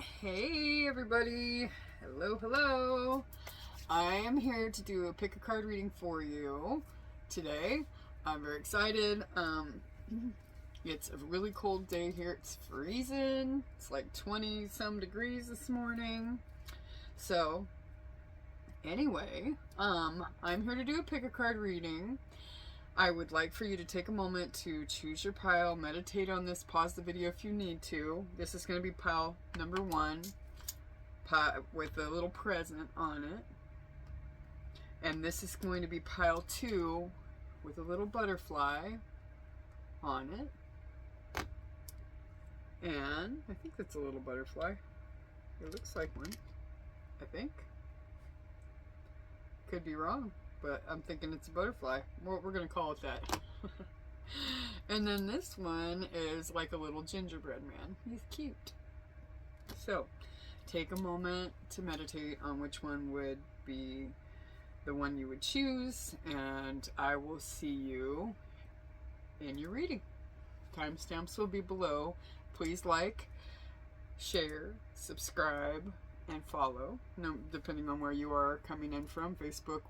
Hey everybody, hello. I am here to do a pick a card reading for you today. I'm very excited. It's a really cold day here. It's freezing. It's like 20 some degrees this morning. So anyway, I'm here to do a pick a card reading. I would like for you to take a moment to choose your pile, meditate on this, pause the video if you need to. This is going to be pile number 1 with a little present on it. And this is going to be pile 2 with a little butterfly on it. And I think that's a little butterfly. It looks like one, I think. Could be wrong, but I'm thinking it's a butterfly. We're going to call it that. And then this one is like a little gingerbread man. He's cute. So take a moment to meditate on which one would be the one you would choose, and I will see you in your reading. Timestamps will be below. Please like, share, subscribe, and follow, depending on where you are coming in from, Facebook,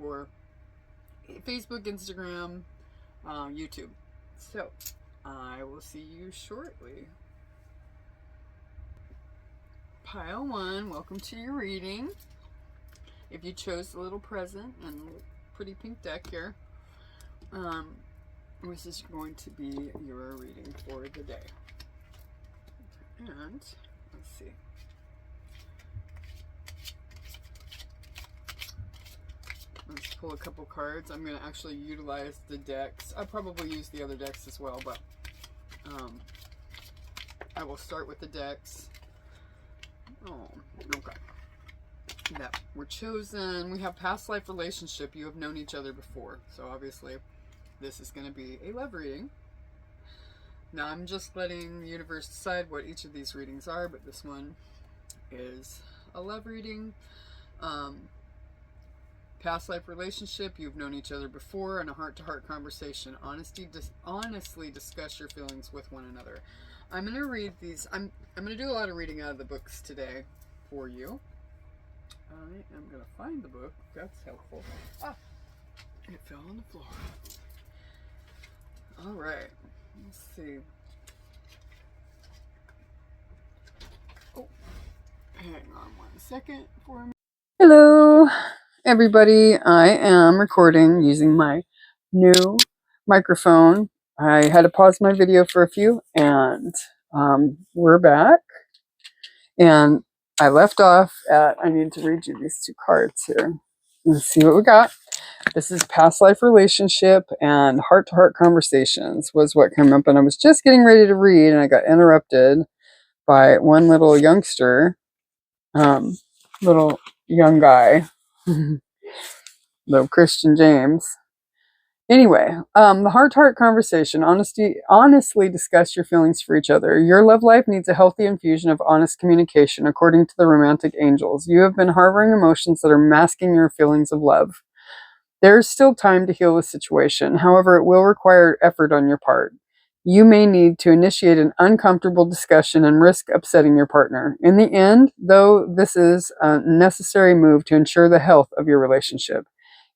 Instagram, YouTube. So I will see you shortly. Pile 1, welcome to your reading. If you chose the little present and pretty pink deck here, this is going to be your reading for the day. And let's see. Let's pull a couple cards. I'm going to actually utilize the decks. I'll probably use the other decks as well, but I will start with the decks. Oh, okay. That were chosen. We have past life relationship. You have known each other before. So obviously this is going to be a love reading. Now I'm just letting the universe decide what each of these readings are, but this one is a love reading. Past life relationship, you've known each other before, and a heart-to-heart conversation. Honestly discuss your feelings with one another. I'm going to read these. I'm going to do a lot of reading out of the books today for you. I am going to find the book. That's helpful. Ah, it fell on the floor. All right. Let's see. Oh, hang on 1 second for me. Hello, everybody. I am recording using my new microphone. I had to pause my video for a few, and we're back. And I left off at, I need to read you these 2 cards here. Let's see what we got. This is past life relationship and heart-to-heart conversations was what came up, and I was just getting ready to read, and I got interrupted by one little youngster, little young guy, little Christian James. Anyway, the heart-to-heart conversation, honestly discuss your feelings for each other. Your love life needs a healthy infusion of honest communication, according to the romantic angels. You have been harboring emotions that are masking your feelings of love. There is still time to heal the situation. However, it will require effort on your part. You may need to initiate an uncomfortable discussion and risk upsetting your partner. In the end, though, this is a necessary move to ensure the health of your relationship.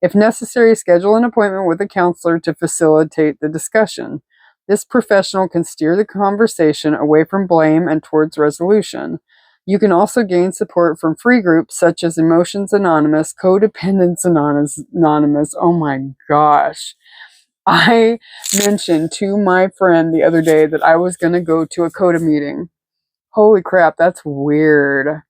If necessary, schedule an appointment with a counselor to facilitate the discussion. This professional can steer the conversation away from blame and towards resolution. You can also gain support from free groups such as Emotions Anonymous, Codependence Anonymous. Oh my gosh. I mentioned to my friend the other day that I was going to go to a CODA meeting. Holy crap, that's weird.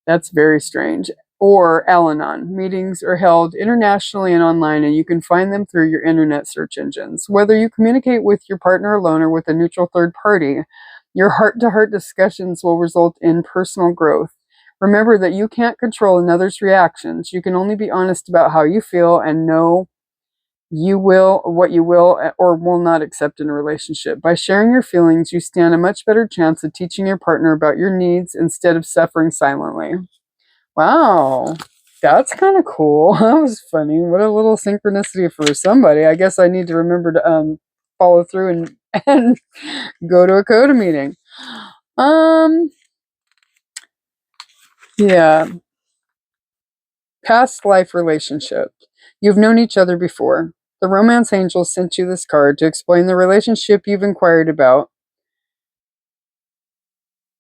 That's very strange. Or Al-Anon. Meetings are held internationally and online, and you can find them through your internet search engines. Whether you communicate with your partner alone or with a neutral third party, your heart-to-heart discussions will result in personal growth. Remember that you can't control another's reactions. You can only be honest about how you feel and know what you will or will not accept in a relationship. By sharing your feelings, you stand a much better chance of teaching your partner about your needs instead of suffering silently. Wow, that's kind of cool. That was funny. What a little synchronicity for somebody. I guess I need to remember to follow through and go to a CODA meeting. Yeah. Past life relationship. You've known each other before. The romance angel sent you this card to explain the relationship you've inquired about.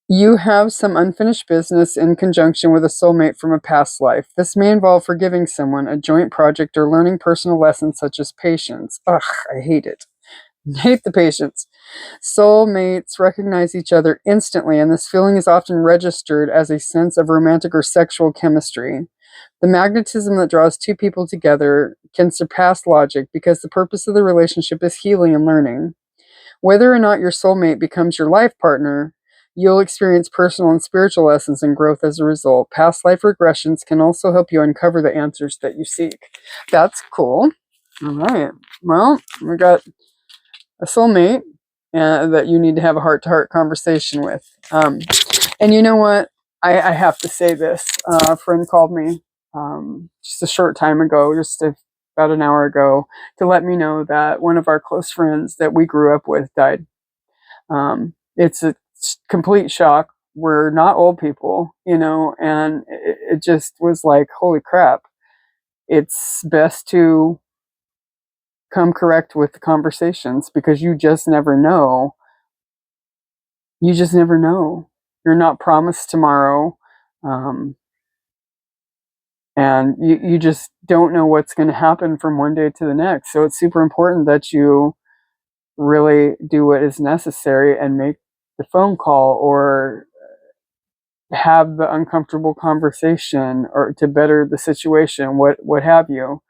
You have some unfinished business in conjunction with a soulmate from a past life. This may involve forgiving someone, a joint project, or learning personal lessons such as patience. Ugh, I hate it. I hate the patience. Soulmates recognize each other instantly, and this feeling is often registered as a sense of romantic or sexual chemistry. The magnetism that draws two people together can surpass logic because the purpose of the relationship is healing and learning. Whether or not your soulmate becomes your life partner, you'll experience personal and spiritual lessons and growth as a result. Past life regressions can also help you uncover the answers that you seek. That's cool. All right. Well, we got a soulmate that you need to have a heart-to-heart conversation with. And you know what? I have to say this. A friend called me just a short time ago, about an hour ago, to let me know that one of our close friends that we grew up with died. It's a complete shock. We're not old people, and it just was like, holy crap. It's best to come correct with the conversations because you just never know. You just never know. You're not promised tomorrow. And you just don't know what's going to happen from one day to the next. So it's super important that you really do what is necessary and make the phone call or have the uncomfortable conversation or to better the situation, what have you.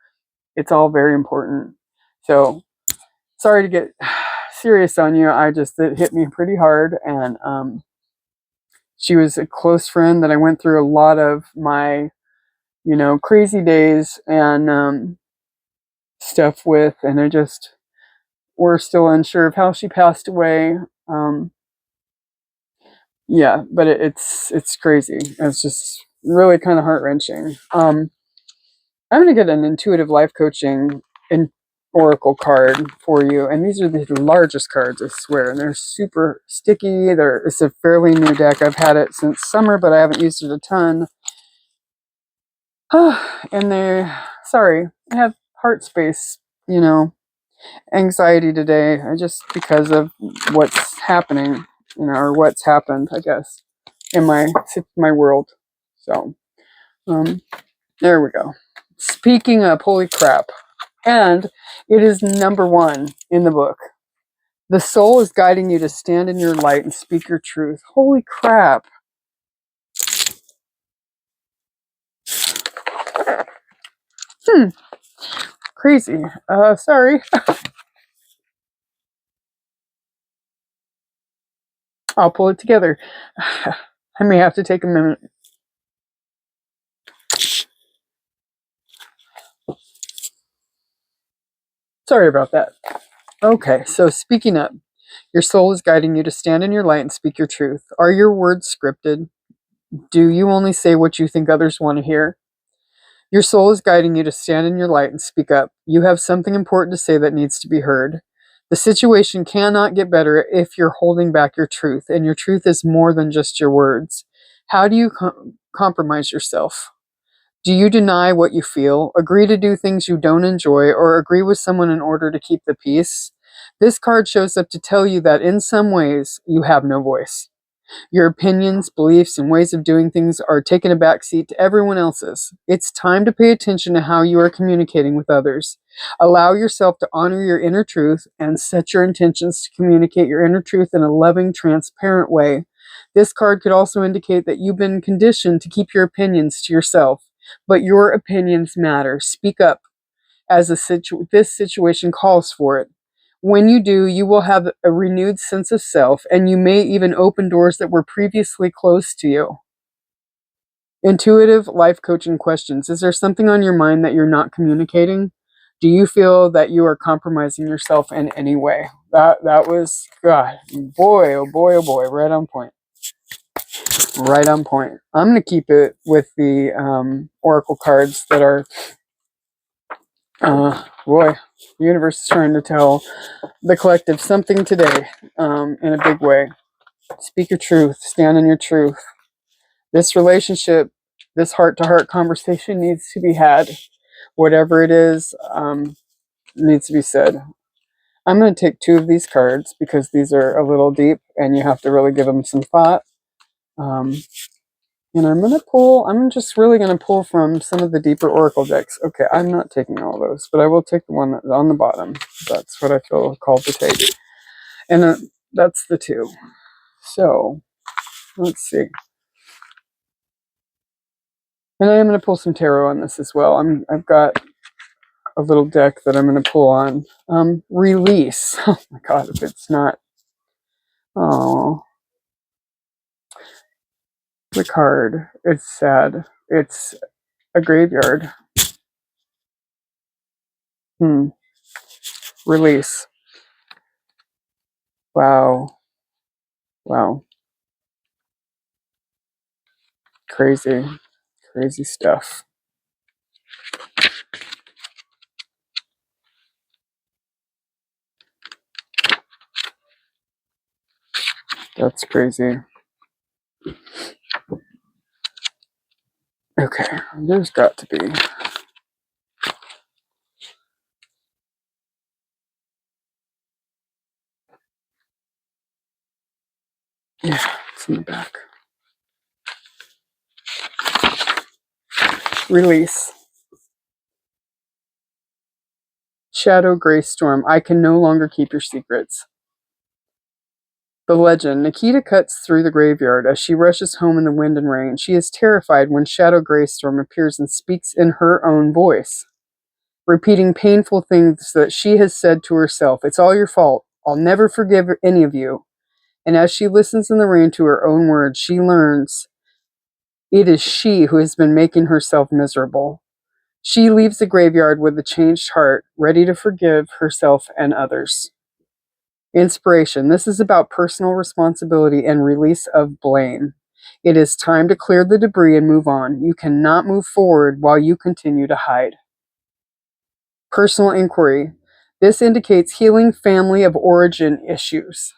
It's all very important. So sorry to get serious on you. It hit me pretty hard, and she was a close friend that I went through a lot of my crazy days and stuff with, and we're still unsure of how she passed away. Yeah, but it's crazy. It's just really kind of heart-wrenching. I'm going to get an intuitive life coaching oracle card for you, and these are the largest cards, I swear, and they're super sticky. It's a fairly new deck. I've had it since summer, but I haven't used it a ton. And sorry, I have heart space, anxiety today, just because of what's happening, or what's happened, I guess, in my world. So, there we go. Speaking of, holy crap. And it is number 1 in the book. The soul is guiding you to stand in your light and speak your truth. Holy crap. Crazy. Sorry. I'll pull it together. I may have to take a minute. Sorry about that. Okay, so speaking up. Your soul is guiding you to stand in your light and speak your truth. Are your words scripted? Do you only say what you think others want to hear? Your soul is guiding you to stand in your light and speak up. You have something important to say that needs to be heard. The situation cannot get better if you're holding back your truth, and your truth is more than just your words. How do you compromise yourself? Do you deny what you feel, agree to do things you don't enjoy, or agree with someone in order to keep the peace? This card shows up to tell you that in some ways you have no voice. Your opinions, beliefs, and ways of doing things are taking a backseat to everyone else's. It's time to pay attention to how you are communicating with others. Allow yourself to honor your inner truth and set your intentions to communicate your inner truth in a loving, transparent way. This card could also indicate that you've been conditioned to keep your opinions to yourself, but your opinions matter. Speak up as this situation calls for it. When you do, you will have a renewed sense of self, and you may even open doors that were previously closed to you. Intuitive life coaching questions. Is there something on your mind that you're not communicating? Do you feel that you are compromising yourself in any way? That was, God, boy, oh boy, oh boy, right on point. Right on point. I'm going to keep it with the oracle cards that are, boy, the universe is trying to tell the collective something today in a big way. Speak your truth. Stand in your truth. This relationship, this heart-to-heart conversation needs to be had. Whatever it is, needs to be said. I'm going to take 2 of these cards because these are a little deep and you have to really give them some thought. And I'm just really going to pull from some of the deeper oracle decks. Okay, I'm not taking all those, but I will take the one that's on the bottom. That's what I feel called to take. And that's the 2. So, let's see. And I am going to pull some tarot on this as well. I've got a little deck that I'm going to pull on. Release. Oh my god, if it's not. Oh. The card. It's sad. It's a graveyard. Release. Wow. Wow. Crazy. Crazy stuff. That's crazy. Okay, there's got to be. Yeah, it's in the back. Release. Shadow Gray Storm. I can no longer keep your secrets. The legend. Nikita cuts through the graveyard as she rushes home in the wind and rain. She is terrified when Shadow Greystorm appears and speaks in her own voice, repeating painful things that she has said to herself. It's all your fault. I'll never forgive any of you. And as she listens in the rain to her own words, she learns it is she who has been making herself miserable. She leaves the graveyard with a changed heart, ready to forgive herself and others. Inspiration. This is about personal responsibility and release of blame. It is time to clear the debris and move on. You cannot move forward while you continue to hide. Personal inquiry. This indicates healing family of origin issues.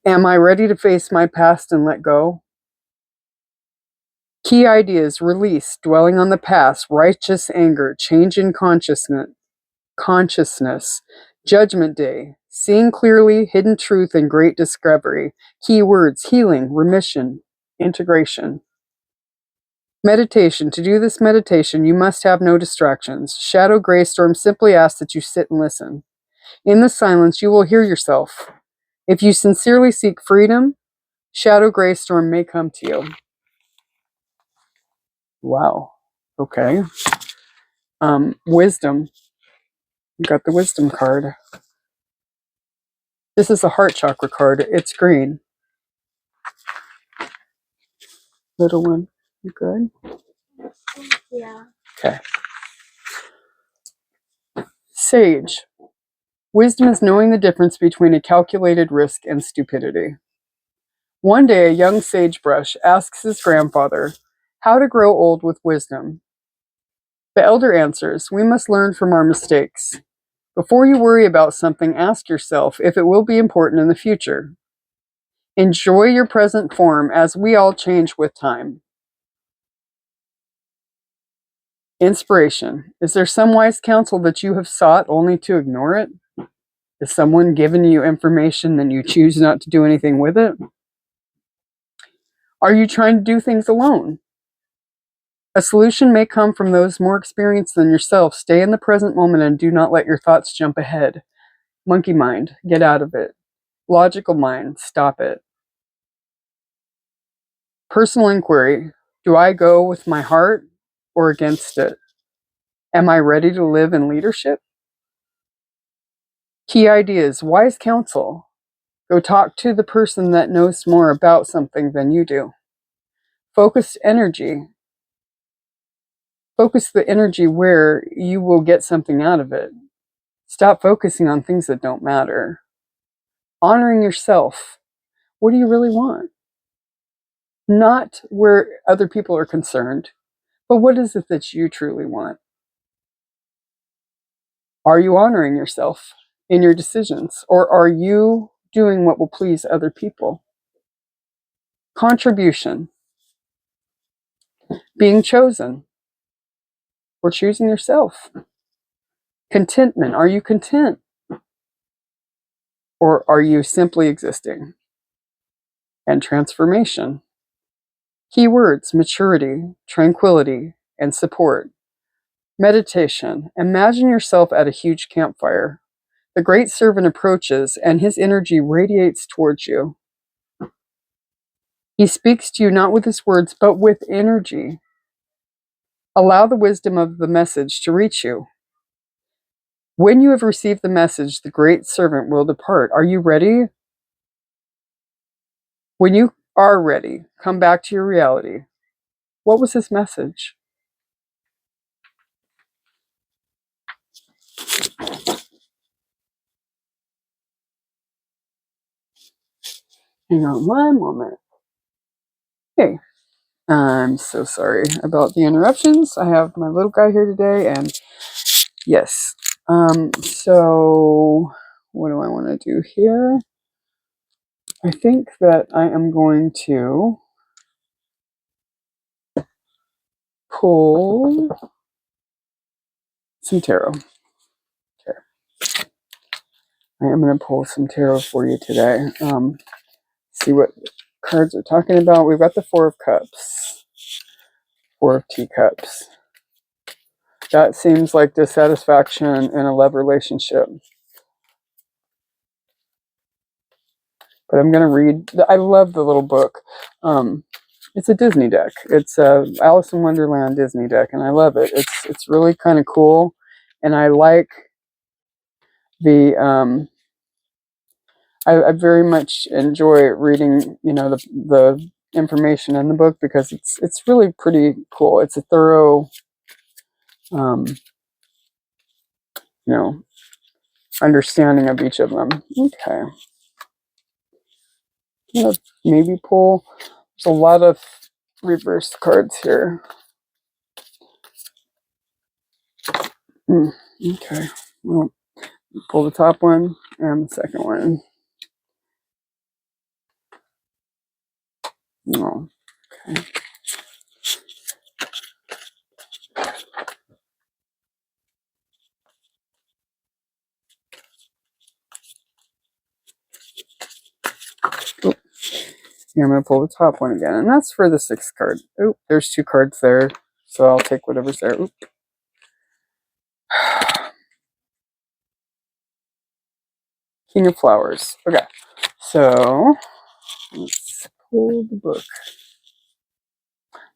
Am I ready to face my past and let go? Key ideas: release, dwelling on the past, righteous anger, change in consciousness, judgment day, seeing clearly, hidden truth, and great discovery. Key words: healing, remission, integration. Meditation. To do this meditation, you must have no distractions. Shadow Greystorm simply asks that you sit and listen. In the silence, you will hear yourself. If you sincerely seek freedom, Shadow Greystorm may come to you. Wow. Okay. Wisdom. You got the wisdom card. This is a heart chakra card. It's green. Little one. You good? Yeah. Okay. Sage. Wisdom is knowing the difference between a calculated risk and stupidity. One day, a young sagebrush asks his grandfather how to grow old with wisdom. The elder answers, "We must learn from our mistakes. Before you worry about something, ask yourself if it will be important in the future. Enjoy your present form as we all change with time." Inspiration. Is there some wise counsel that you have sought only to ignore it? Is someone giving you information and you choose not to do anything with it? Are you trying to do things alone? A solution may come from those more experienced than yourself. Stay in the present moment and do not let your thoughts jump ahead. Monkey mind, get out of it. Logical mind, stop it. Personal inquiry. Do I go with my heart or against it? Am I ready to live in leadership? Key ideas. Wise counsel. Go talk to the person that knows more about something than you do. Focused energy. Focus the energy where you will get something out of it. Stop focusing on things that don't matter. Honoring yourself. What do you really want? Not where other people are concerned, but what is it that you truly want? Are you honoring yourself in your decisions, or are you doing what will please other people? Contribution. Being chosen or choosing yourself. Contentment. Are you content? Or are you simply existing? And transformation. Keywords: maturity, tranquility, and support. Meditation. Imagine yourself at a huge campfire. The great servant approaches, and his energy radiates towards you. He speaks to you not with his words, but with energy. Allow the wisdom of the message to reach you. When you have received the message, the great servant will depart. Are you ready? When you are ready, come back to your reality. What was his message? Hang on one moment. Hey, I'm so sorry about the interruptions. I have my little guy here today, and yes. So what do I want to do here? I think that I am going to pull some tarot. Okay. I am going to pull some tarot for you today. See what cards are talking about. We've got the Four of Cups, Four of Teacups. That seems like dissatisfaction in a love relationship. But I'm going to read. I love the little book. It's a Disney deck. It's a Alice in Wonderland Disney deck, and I love it. It's really kind of cool, and I like the. I very much enjoy reading, the information in the book because it's really pretty cool. It's a thorough, you know, understanding of each of them. Okay. Maybe pull. There's a lot of reverse cards here. Okay. Well, pull the top one and the second one. Oh, okay. Oh, yeah, I'm going to pull the top one again. And that's for the sixth card. Oh, there's two cards there. So I'll take whatever's there. Oop. King of Flowers. Okay. So let's pull the book.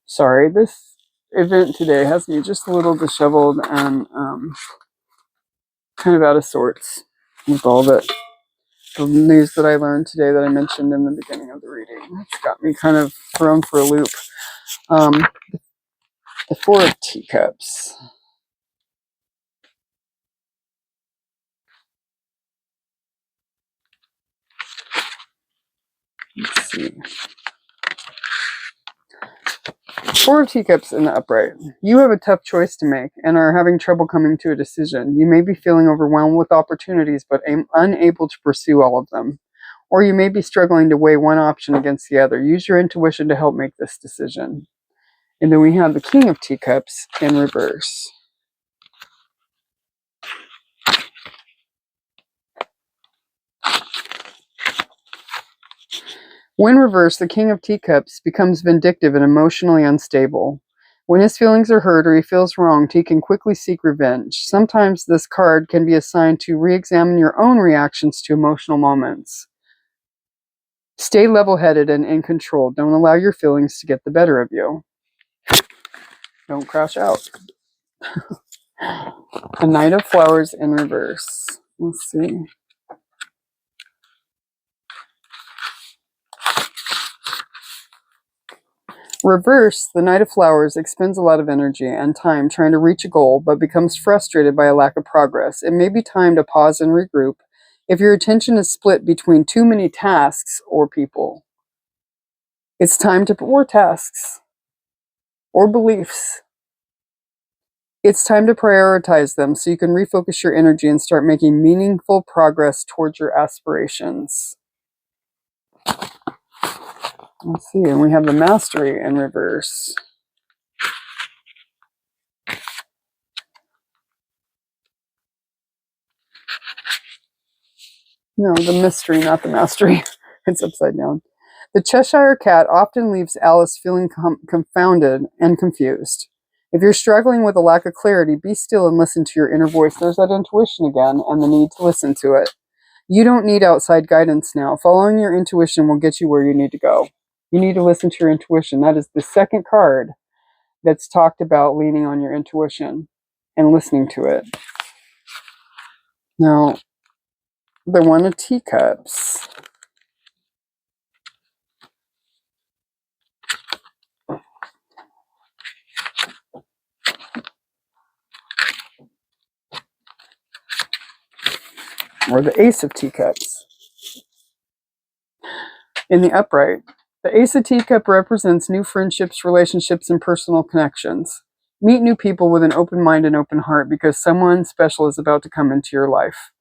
Sorry, this event today has me just a little disheveled and kind of out of sorts with all the news that I learned today that I mentioned in the beginning of the reading. It's got me kind of thrown for a loop. The Four of Teacups. Let's see. Four of Teacups in the upright. You have a tough choice to make and are having trouble coming to a decision. You may be feeling overwhelmed with opportunities but unable to pursue all of them. Or you may be struggling to weigh one option against the other. Use your intuition to help make this decision. And then we have the King of Teacups in reverse. When reversed, the King of Teacups becomes vindictive and emotionally unstable. When his feelings are hurt or he feels wronged, he can quickly seek revenge. Sometimes this card can be assigned to re-examine your own reactions to emotional moments. Stay level-headed and in control. Don't allow your feelings to get the better of you. Don't crash out. A Knight of Flowers in reverse. Let's see. Reverse, the Knight of Flowers expends a lot of energy and time trying to reach a goal, but becomes frustrated by a lack of progress. It may be time to pause and regroup if your attention is split between too many tasks or people. It's time to, or tasks, or beliefs. It's time to prioritize them so you can refocus your energy and start making meaningful progress towards your aspirations. Let's see, and we have the Mastery in reverse. No, the mystery, not the mastery. It's upside down. The Cheshire Cat often leaves Alice feeling confounded and confused. If you're struggling with a lack of clarity, be still and listen to your inner voice. There's that intuition again and the need to listen to it. You don't need outside guidance now. Following your intuition will get you where you need to go. You need to listen to your intuition. That is the second card that's talked about leaning on your intuition and listening to it. Now, the One of Teacups. Or the Ace of Teacups. In the upright, the Ace of Teacup represents new friendships, relationships, and personal connections. Meet new people with an open mind and open heart because someone special is about to come into your life.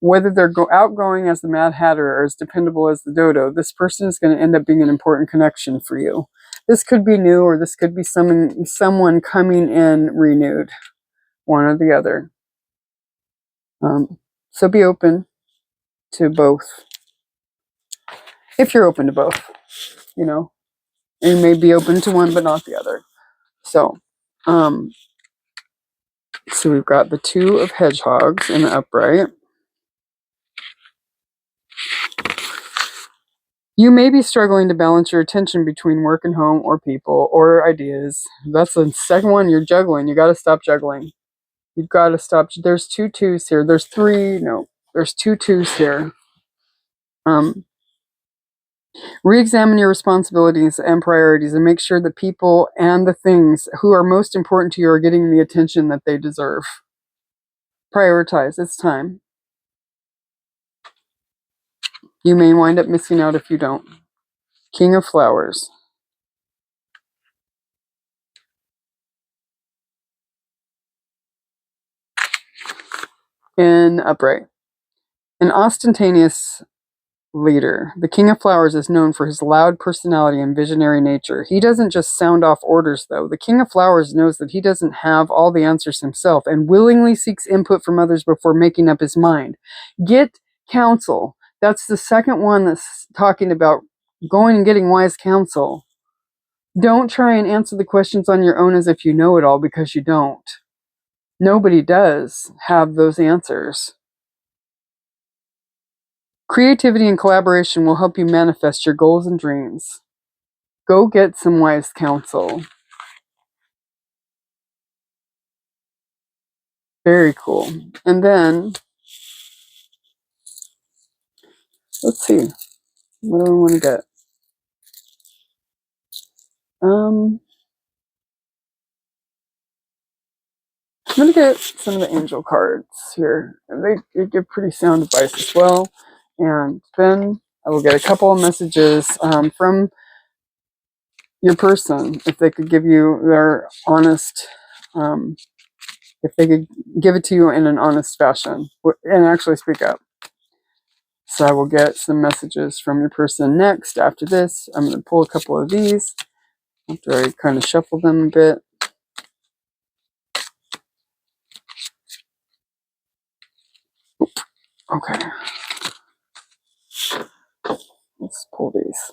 Whether they're outgoing as the Mad Hatter or as dependable as the Dodo, this person is going to end up being an important connection for you. This could be new, or this could be someone coming in renewed. One or the other. So be open to both. If you're open to both, you know. You may be open to one but not the other. So we've got the Two of Hedgehogs in the upright. You may be struggling to balance your attention between work and home or people or ideas. That's the second one. You're juggling. You got to stop juggling. You've got to stop. There's two twos here. There's three. No, there's two twos here. Re-examine your responsibilities and priorities and make sure that people and the things who are most important to you are getting the attention that they deserve. Prioritize. It's time. You may wind up missing out if you don't. King of Flowers. In upright. An ostentatious leader. The King of Flowers is known for his loud personality and visionary nature. He doesn't just sound off orders, though. The King of Flowers knows that he doesn't have all the answers himself and willingly seeks input from others before making up his mind. Get counsel. That's the second one that's talking about going and getting wise counsel. Don't try and answer the questions on your own as if you know it all, because you don't. Nobody does have those answers. Creativity and collaboration will help you manifest your goals and dreams. Go get some wise counsel. Very cool. And then, let's see. What do I want to get? I'm going to get some of the angel cards here. They give pretty sound advice as well. And then I will get a couple of messages from your person, if they could give you their honest, if they could give it to you in an honest fashion and actually speak up. So I will get some messages from your person next. After this, I'm going to pull a couple of these after I kind of shuffle them a bit. Okay. Let's pull these.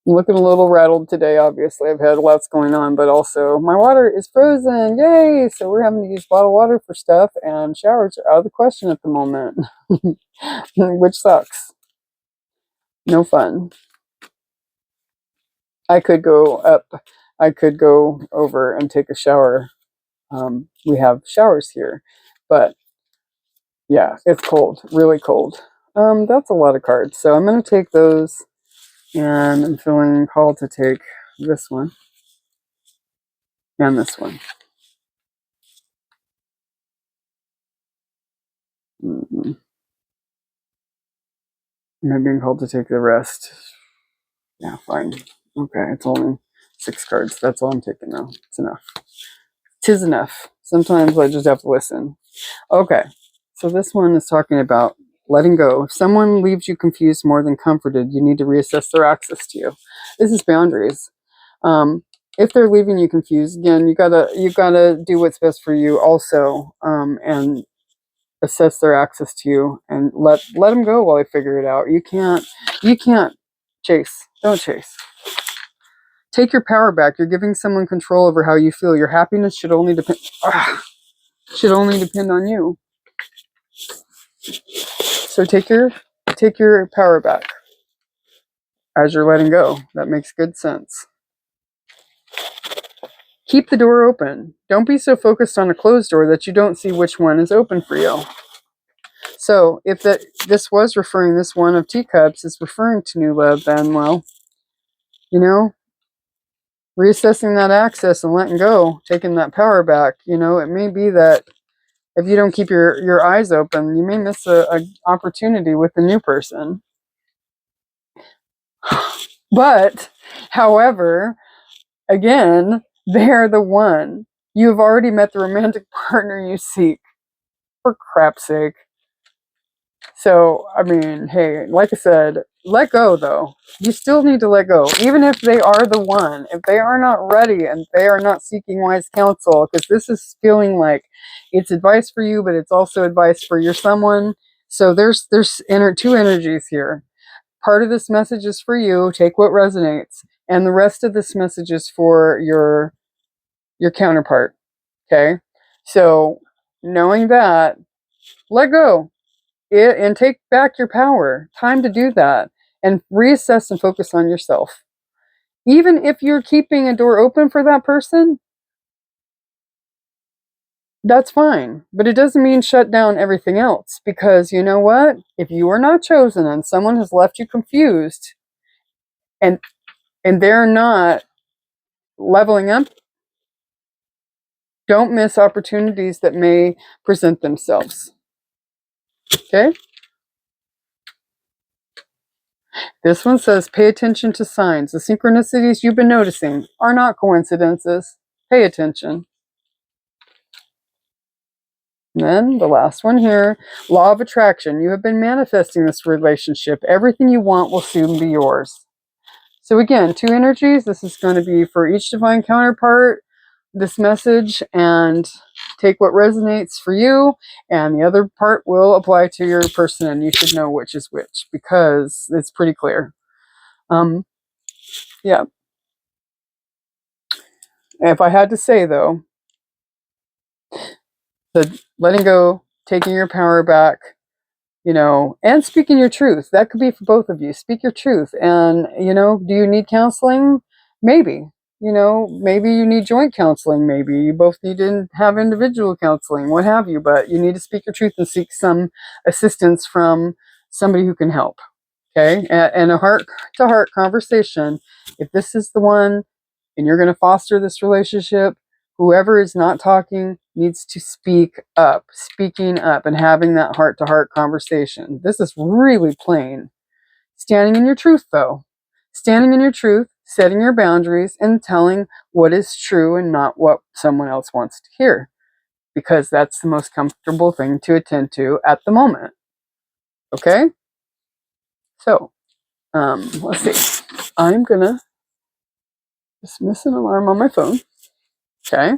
I'm looking a little rattled today, obviously. I've had lots going on, but also my water is frozen. Yay! So we're having to use bottled water for stuff, and showers are out of the question at the moment, which sucks. No fun. I could go over and take a shower. We have showers here, but yeah, it's cold, really cold. That's a lot of cards. So I'm going to take those, and I'm feeling called to take this one and this one. Mm-hmm. I'm being called to take the rest. Yeah, fine. Okay, it's only 6 cards. That's all I'm taking now. It's enough. 'Tis enough. Sometimes I just have to listen. Okay, so this one is talking about letting go. If someone leaves you confused more than comforted, you need to reassess their access to you. This is boundaries. If they're leaving you confused, again, you gotta do what's best for you also, and assess their access to you and let them go while they figure it out. You can't chase. Don't chase. Take your power back. You're giving someone control over how you feel. Your happiness should only depend on you. So take your power back as you're letting go. That makes good sense. Keep the door open. Don't be so focused on a closed door that you don't see which one is open for you. So if this was referring, this one of teacups is referring to new love, then, well, reassessing that access and letting go, taking that power back, it may be that if you don't keep your eyes open, you may miss a opportunity with a new person. But, however, again, they're the one. You've already met the romantic partner you seek. For crap's sake. So, I mean, hey, like I said, let go, though. You still need to let go. Even if they are the one, if they are not ready and they are not seeking wise counsel, because this is feeling like it's advice for you, but it's also advice for your someone. So there's two energies here. Part of this message is for you. Take what resonates. And the rest of this message is for your counterpart. Okay? So, knowing that, let go. And take back your power. Time to do that. And reassess and focus on yourself. Even if you're keeping a door open for that person, that's fine. But it doesn't mean shut down everything else. Because you know what? If you are not chosen and someone has left you confused and they're not leveling up, don't miss opportunities that may present themselves. Okay? This one says, pay attention to signs. The synchronicities you've been noticing are not coincidences. Pay attention. And then the last one here, law of attraction. You have been manifesting this relationship. Everything you want will soon be yours. So again, two energies. This is going to be for each divine counterpart, this message, and take what resonates for you. And the other part will apply to your person, and you should know which is which because it's pretty clear. Yeah. If I had to say, though, the letting go, taking your power back, and speaking your truth. That could be for both of you. Speak your truth. And, do you need counseling? Maybe. Maybe you need joint counseling. Maybe you both need to have individual counseling, what have you. But you need to speak your truth and seek some assistance from somebody who can help. Okay? And a heart-to-heart conversation. If this is the one and you're going to foster this relationship, whoever is not talking needs to speak up, speaking up and having that heart-to-heart conversation. This is really plain. Standing in your truth, though. Standing in your truth, setting your boundaries, and telling what is true and not what someone else wants to hear. Because that's the most comfortable thing to attend to at the moment. Okay? So, let's see. I'm gonna just miss an alarm on my phone. Okay?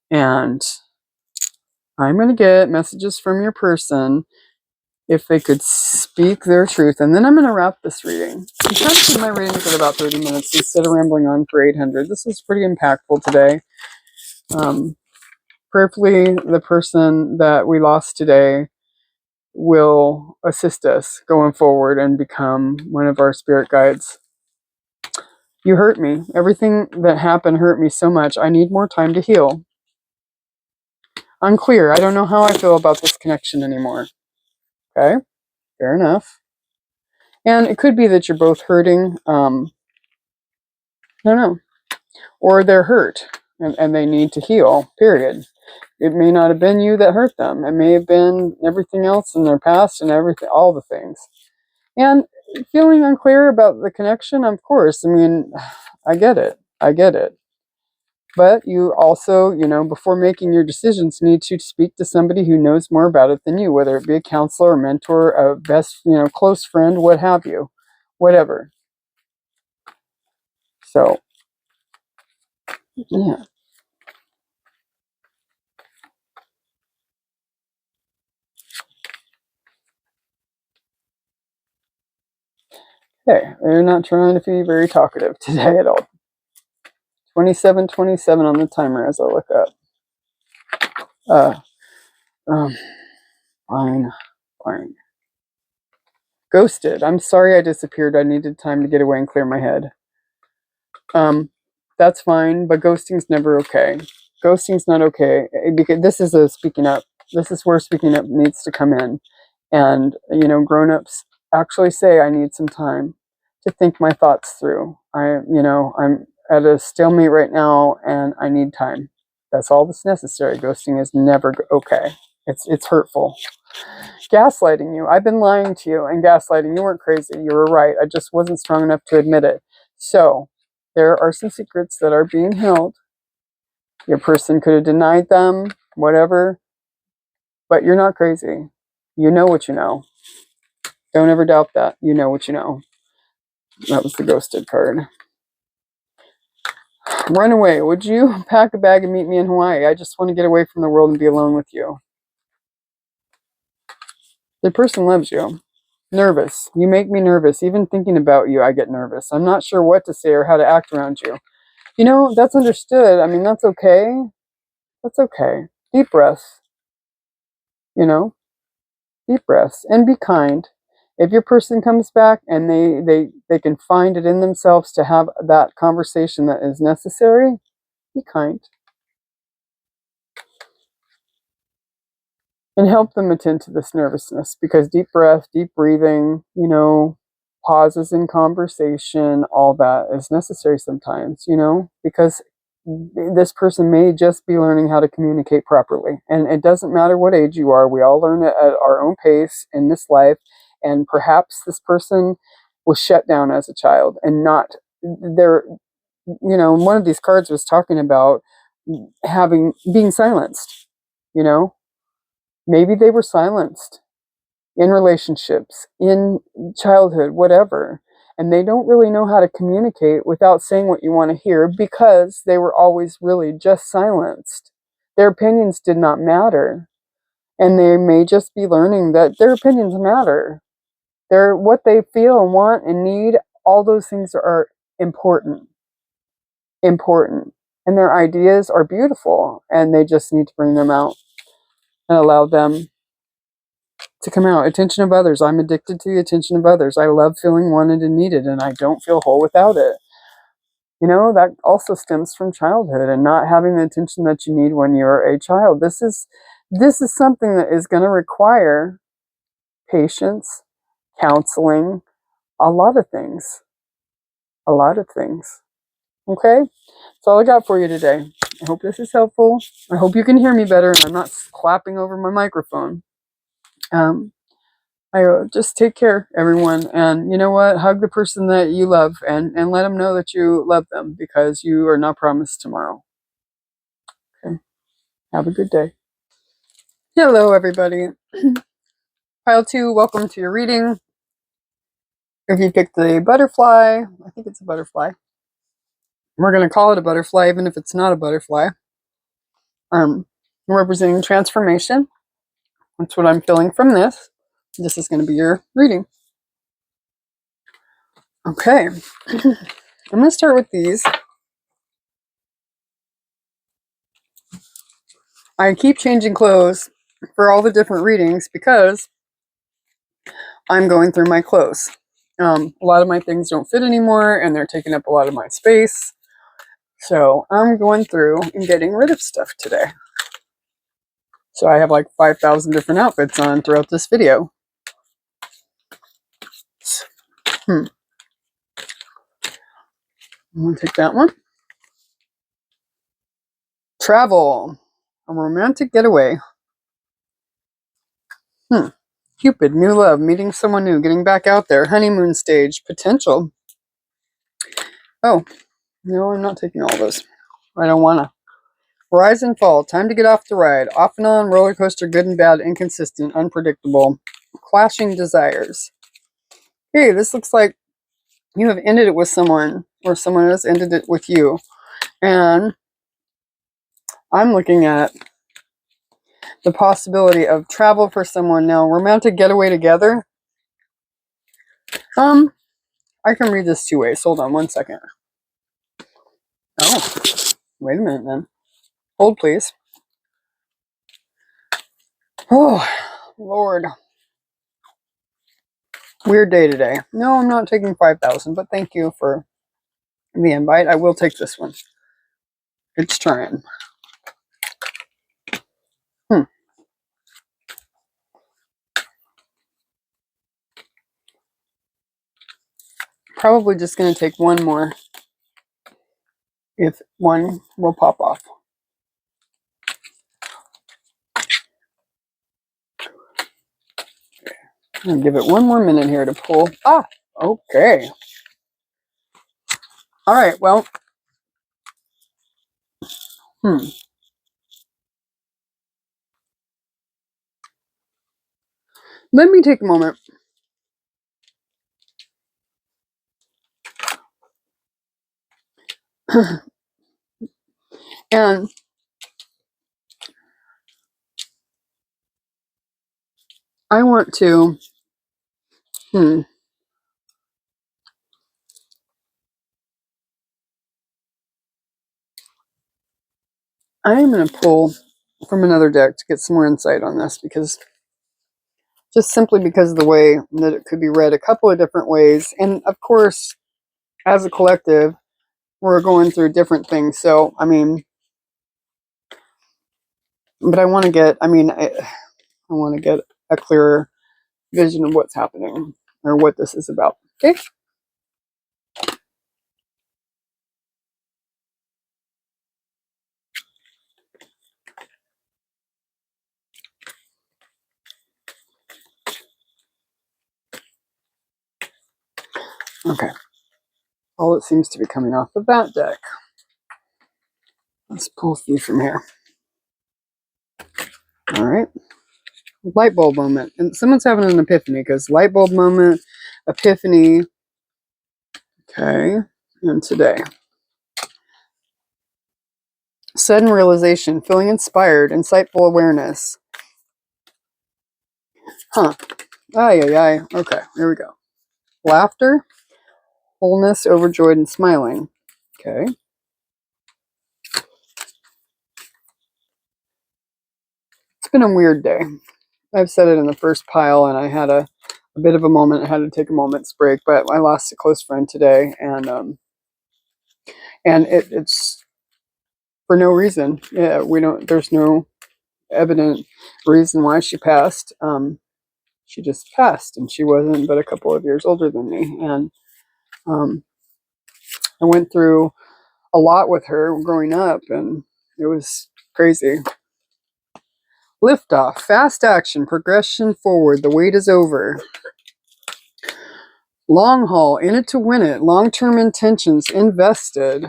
And I'm going to get messages from your person if they could speak their truth. And then I'm going to wrap this reading. I'm trying to keep my readings at about 30 minutes instead of rambling on for 800. This is pretty impactful today. Prayerfully, the person that we lost today will assist us going forward and become one of our spirit guides. You hurt me. Everything that happened hurt me so much. I need more time to heal. Unclear. I don't know how I feel about this connection anymore. Okay, fair enough. And it could be that you're both hurting. I don't know. Or they're hurt and they need to heal, period. It may not have been you that hurt them. It may have been everything else in their past and everything, all the things. And feeling unclear about the connection, of course. I mean, I get it. But you also, before making your decisions, need to speak to somebody who knows more about it than you, whether it be a counselor, a mentor, a best, close friend, what have you, whatever. So, yeah. Okay, they're not trying to be very talkative today at all. 27:27 on the timer as I look up. Fine. Ghosted. I'm sorry I disappeared. I needed time to get away and clear my head. That's fine, but ghosting's never okay. Ghosting's not okay because this is a speaking up. This is where speaking up needs to come in. And, grown-ups actually say, I need some time to think my thoughts through. I'm at a stalemate right now and I need time. That's all that's necessary. Ghosting is never okay. It's hurtful. Gaslighting you. I've been lying to you and gaslighting. You weren't crazy. You were right. I just wasn't strong enough to admit it. So there are some secrets that are being held. Your person could have denied them, whatever, but you're not crazy. You know what you know. Don't ever doubt that. You know what you know. That was the ghosted card. Run away. Would you pack a bag and meet me in Hawaii? I just want to get away from the world and be alone with you. The person loves you. Nervous. You make me nervous. Even thinking about you, I get nervous. I'm not sure what to say or how to act around you. That's understood. I mean, that's okay. That's okay. Deep breaths. Deep breaths. And be kind. If your person comes back and they can find it in themselves to have that conversation that is necessary, be kind. And help them attend to this nervousness, because deep breath, deep breathing, pauses in conversation, all that is necessary sometimes, because this person may just be learning how to communicate properly. And it doesn't matter what age you are. We all learn it at our own pace in this life. And perhaps this person was shut down as a child and not there. One of these cards was talking about being silenced, maybe they were silenced in relationships, in childhood, whatever. And they don't really know how to communicate without saying what you want to hear because they were always really just silenced. Their opinions did not matter. And they may just be learning that their opinions matter. What they feel and want and need, all those things are important. Important. And their ideas are beautiful. And they just need to bring them out and allow them to come out. Attention of others. I'm addicted to the attention of others. I love feeling wanted and needed, and I don't feel whole without it. That also stems from childhood and not having the attention that you need when you're a child. This is something that is going to require patience, counseling, a lot of things. A lot of things. Okay? That's all I got for you today. I hope this is helpful. I hope you can hear me better and I'm not clapping over my microphone. Just take care, everyone. And you know what? Hug the person that you love and let them know that you love them, because you are not promised tomorrow. Okay. Have a good day. Hello, everybody. Pile 2, welcome to your reading. If you picked the butterfly, I think it's a butterfly. We're going to call it a butterfly, even if it's not a butterfly. Representing transformation. That's what I'm feeling from this. This is going to be your reading. Okay. I'm going to start with these. I keep changing clothes for all the different readings because I'm going through my clothes. A lot of my things don't fit anymore and they're taking up a lot of my space. So I'm going through and getting rid of stuff today. So I have like 5,000 different outfits on throughout this video. I'm going to take that one. Travel. A romantic getaway. Cupid, new love, meeting someone new, getting back out there, honeymoon stage, potential. Oh, no, I'm not taking all those. I don't want to. Rise and fall, time to get off the ride. Off and on, roller coaster, good and bad, inconsistent, unpredictable. Clashing desires. Hey, this looks like you have ended it with someone, or someone has ended it with you. And I'm looking at the possibility of travel for someone now. Romantic getaway together. I can read this two ways. Hold on one second. Oh, wait a minute then. Hold, please. Oh, Lord. Weird day today. No, I'm not taking 5,000, but thank you for the invite. I will take this one. It's trying. Probably just going to take one more if one will pop off. I'm going to give it one more minute here to pull. Ah, okay. All right, well. Let me take a moment. And I want to, I am going to pull from another deck to get some more insight on this, because just simply because of the way that it could be read a couple of different ways. And of course, as a collective, we're going through different things. So, I mean, but I want to get, I want to get a clearer vision of what's happening or what this is about. Okay. Okay. All it seems to be coming off of that deck. Let's pull a few from here. All right. Light bulb moment. And someone's having an epiphany, because light bulb moment, epiphany. Okay. And today. Sudden realization, feeling inspired, insightful awareness. Huh. Ay, ay, ay. Okay, here we go. Laughter, wholeness, overjoyed, and smiling. Okay. It's been a weird day. I've said it in the first pile, and I had a bit of a moment. I had to take a moment's break, but I lost a close friend today, and it's for no reason. Yeah, there's no evident reason why she passed. She just passed, and she wasn't but a couple of years older than me, and I went through a lot with her growing up, and it was crazy. Liftoff, fast action, progression forward, the wait is over. Long haul, in it to win it, long-term intentions, invested.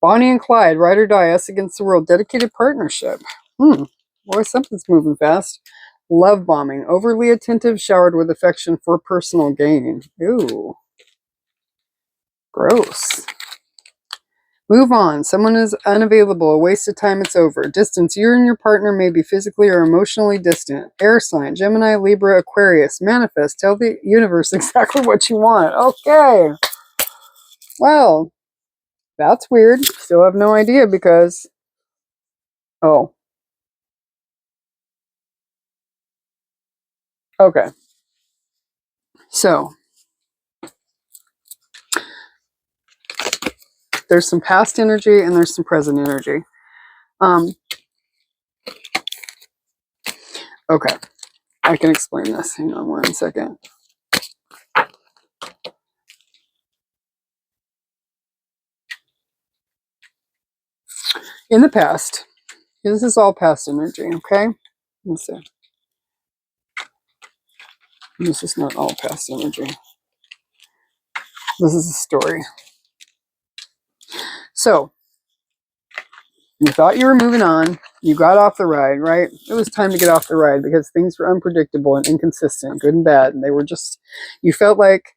Bonnie and Clyde, ride or die, us against the world, dedicated partnership. Boy, something's moving fast. Love bombing, overly attentive, showered with affection for personal gain. Ooh. Gross. Move on. Someone is unavailable. A waste of time. It's over. Distance. You and your partner may be physically or emotionally distant. Air sign. Gemini, Libra, Aquarius. Manifest. Tell the universe exactly what you want. Okay. Well, that's weird. Still have no idea because... Oh. Okay. So. There's some past energy and there's some present energy. Okay. I can explain this. Hang on one second. In the past, this is all past energy, okay? Let's see. This is not all past energy. This is a story. So, you thought you were moving on. You got off the ride, right? It was time to get off the ride because things were unpredictable and inconsistent, good and bad. And they were just, you felt like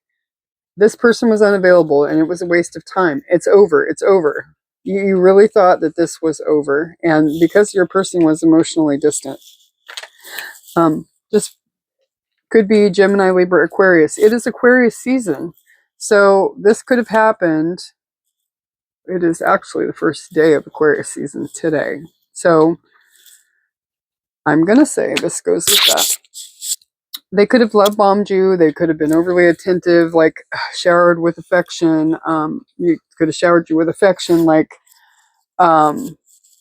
this person was unavailable and it was a waste of time. It's over. It's over. You really thought that this was over. And because your person was emotionally distant, just Could be Gemini, Libra, Aquarius. It is Aquarius season. So this could have happened. It is actually the first day of Aquarius season today. So I'm going to say this goes with that. They could have love bombed you. They could have been overly attentive, like showered with affection. You could have showered you with affection, like in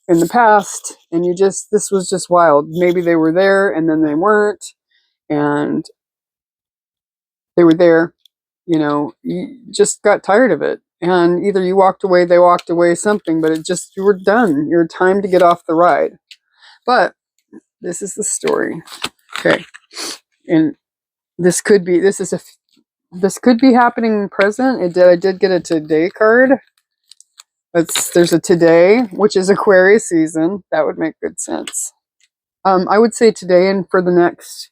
the past. And this was just wild. Maybe they were there and then they weren't. And they were there, you just got tired of it. And either you walked away, they walked away, something, but you were done. Your time to get off the ride. But this is the story. Okay. And this could be happening present. I did get a today card. There's a today, which is Aquarius season. That would make good sense. I would say today and for the next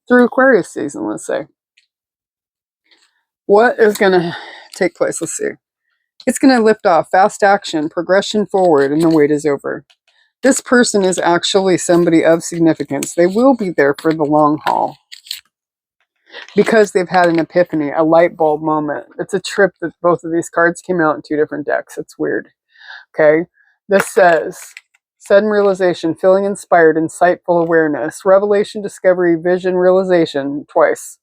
through Aquarius season, let's say. What is going to take place? Let's see. It's going to lift off, fast action, progression forward, and the wait is over. This person is actually somebody of significance. They will be there for the long haul because they've had an epiphany, a light bulb moment. It's a trip that both of these cards came out in two different decks. It's weird. Okay. This says, sudden realization, feeling inspired, insightful awareness, revelation, discovery, vision, realization, twice.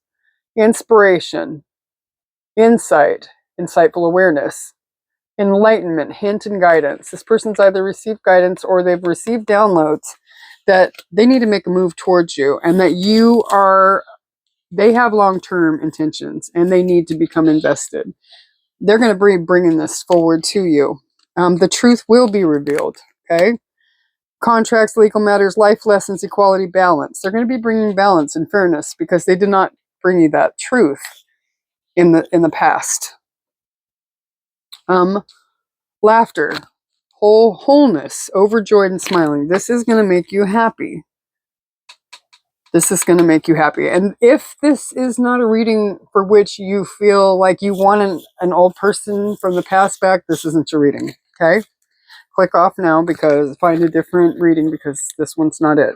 Inspiration, insight, insightful awareness, enlightenment, hint, and guidance. This person's either received guidance or they've received downloads that they need to make a move towards you, and that they have long-term intentions and they need to become invested. They're going to be bringing this forward to you. The truth will be revealed. Okay. Contracts, legal matters, life lessons, equality, balance. They're going to be bringing balance and fairness because they did not bring you that truth in the past. Laughter, wholeness, overjoyed and smiling. This is going to make you happy. This is going to make you happy. And if this is not a reading for which you feel like you want an old person from the past back, this isn't your reading. Okay? Click off now because find a different reading because this one's not it.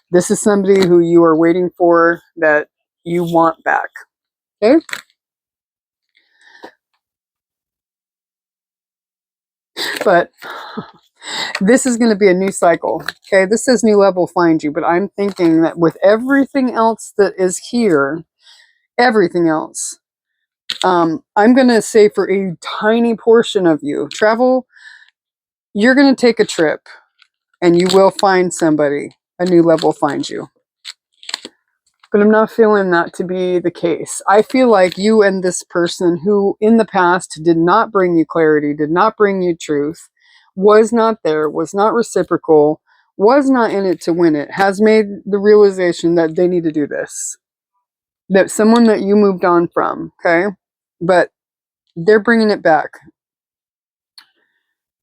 This is somebody who you are waiting for that you want back. Okay? But this is going to be a new cycle. Okay, this says new level find you, but I'm thinking that with everything else that is here, everything else, I'm going to say for a tiny portion of you, travel, you're going to take a trip and you will find somebody, a new level finds you. But I'm not feeling that to be the case. I feel like you and this person who in the past did not bring you clarity, did not bring you truth, was not there, was not reciprocal, was not in it to win it, has made the realization that they need to do this. That someone that you moved on from, okay? But they're bringing it back.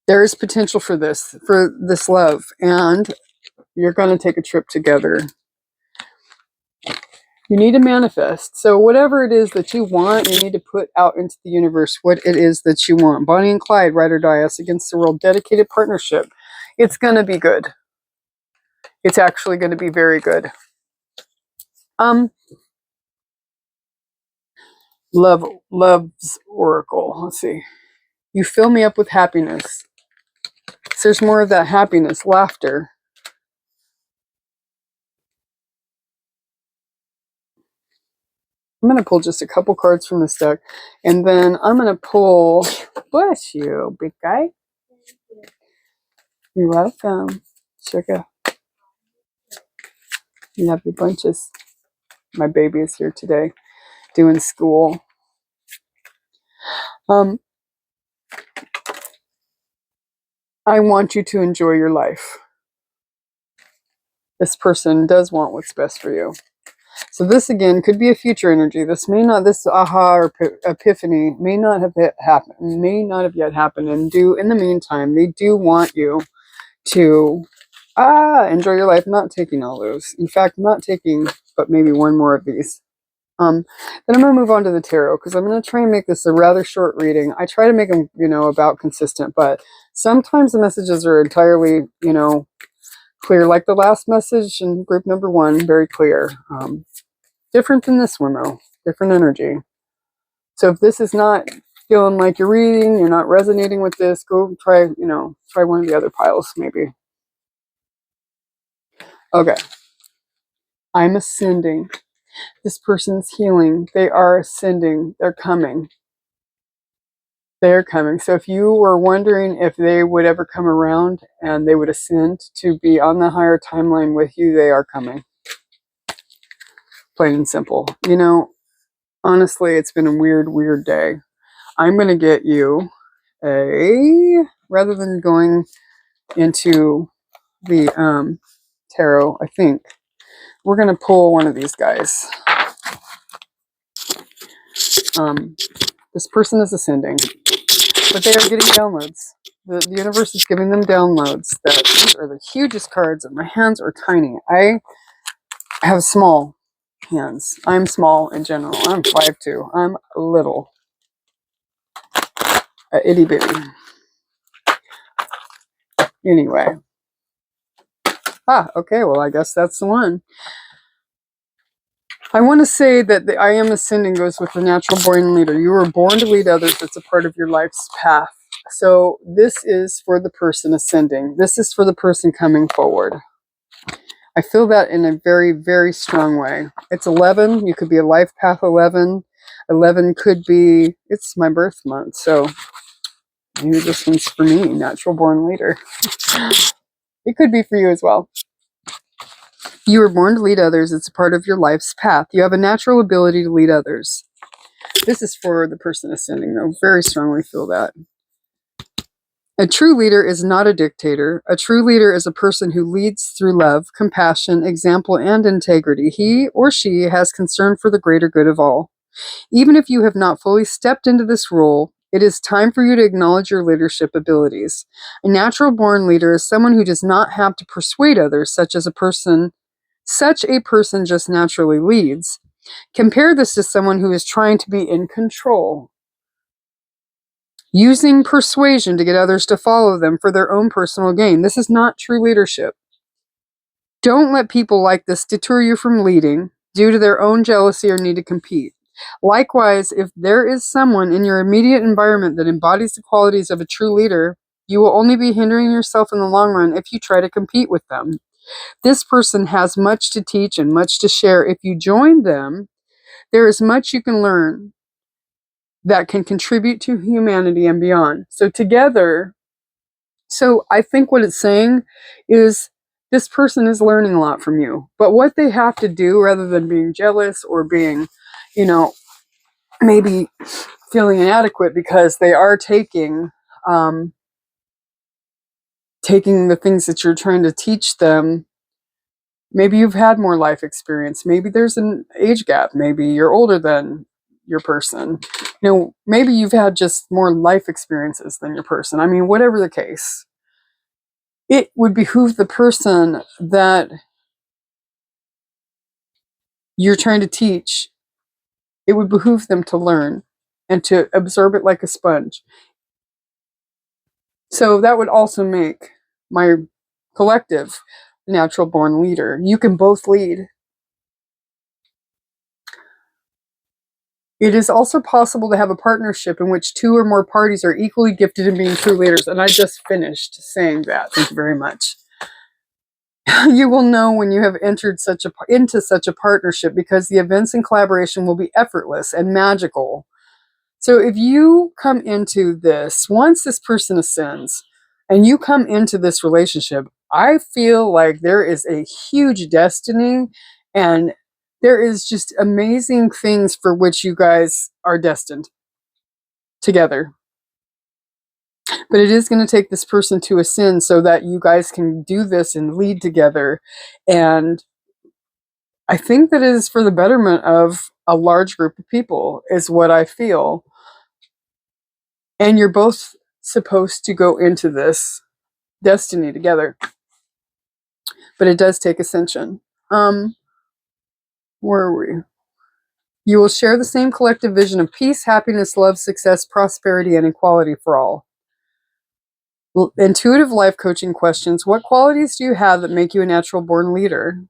There is potential for this love, and you're going to take a trip together. You need to manifest. So whatever it is that you want, you need to put out into the universe what it is that you want. Bonnie and Clyde, Ride or Die, Us Against the World, dedicated partnership. It's going to be good. It's actually going to be very good. Love's Oracle. Let's see. You fill me up with happiness. So there's more of that happiness, laughter. I'm going to pull just a couple cards from this deck. And then I'm going to pull... Bless you, big guy. You're welcome. Sugar. You have your bunches. My baby is here today doing school. I want you to enjoy your life. This person does want what's best for you. So this again could be a future energy. This aha or epiphany may not have yet happened. And in the meantime, they do want you to enjoy your life, not taking all those. In fact, not taking but maybe one more of these. Then I'm going to move on to the tarot because I'm going to try and make this a rather short reading. I try to make them, about consistent, but sometimes the messages are entirely, Clear like the last message in group number 1, very clear. Different than this one though, different energy. So if this is not feeling like you're reading, you're not resonating with this, go try, try one of the other piles maybe. Okay. I'm ascending. This person's healing. They are ascending. They're coming. They're coming. So if you were wondering if they would ever come around and they would ascend to be on the higher timeline with you, they are coming. Plain and simple. Honestly, it's been a weird day. I'm going to get you rather than going into the tarot, I think we're going to pull one of these guys. This person is ascending, but they are getting downloads. The universe is giving them downloads. These are the hugest cards, and my hands are tiny. I have small hands. I'm small in general. I'm 5'2". I'm little. Itty bitty. Anyway. Okay, well, I guess that's the one. I want to say that the I am ascending goes with the natural born leader. You were born to lead others. It's a part of your life's path. So this is for the person ascending. This is for the person coming forward. I feel that in a very, very strong way. It's 11. You could be a life path 11. 11 could be, it's my birth month. So maybe this one's for me, natural born leader. It could be for you as well. You were born to lead others. It's a part of your life's path. You have a natural ability to lead others. This is for the person ascending, though. Very strongly feel that. A true leader is not a dictator. A true leader is a person who leads through love, compassion, example, and integrity. He or she has concern for the greater good of all. Even if you have not fully stepped into this role, it is time for you to acknowledge your leadership abilities. A natural born leader is someone who does not have to persuade others, such a person just naturally leads. Compare this to someone who is trying to be in control, using persuasion to get others to follow them for their own personal gain. This is not true leadership. Don't let people like this deter you from leading due to their own jealousy or need to compete. Likewise, if there is someone in your immediate environment that embodies the qualities of a true leader, you will only be hindering yourself in the long run if you try to compete with them. This person has much to teach and much to share. If you join them, there is much you can learn that can contribute to humanity and beyond. So together, I think what it's saying is this person is learning a lot from you. But what they have to do, rather than being jealous or being, maybe feeling inadequate because they are taking the things that you're trying to teach them. Maybe you've had more life experience. Maybe there's an age gap. Maybe you're older than your person. Maybe you've had just more life experiences than your person. I mean, whatever the case, it would behoove the person that you're trying to teach. It would behoove them to learn and to absorb it like a sponge. So that would also make my collective natural born leader. You can both lead. It is also possible to have a partnership in which 2 or more parties are equally gifted in being true leaders. And I just finished saying that. Thank you very much. You will know when you have entered into such a partnership because the events and collaboration will be effortless and magical. So if you come into this, once this person ascends and you come into this relationship, I feel like there is a huge destiny and there is just amazing things for which you guys are destined together. But it is going to take this person to ascend so that you guys can do this and lead together. And I think that it is for the betterment of a large group of people, is what I feel. And you're both supposed to go into this destiny together. But it does take ascension. Where are we? You will share the same collective vision of peace, happiness, love, success, prosperity, and equality for all. Intuitive life coaching questions. What qualities do you have that make you a natural born leader?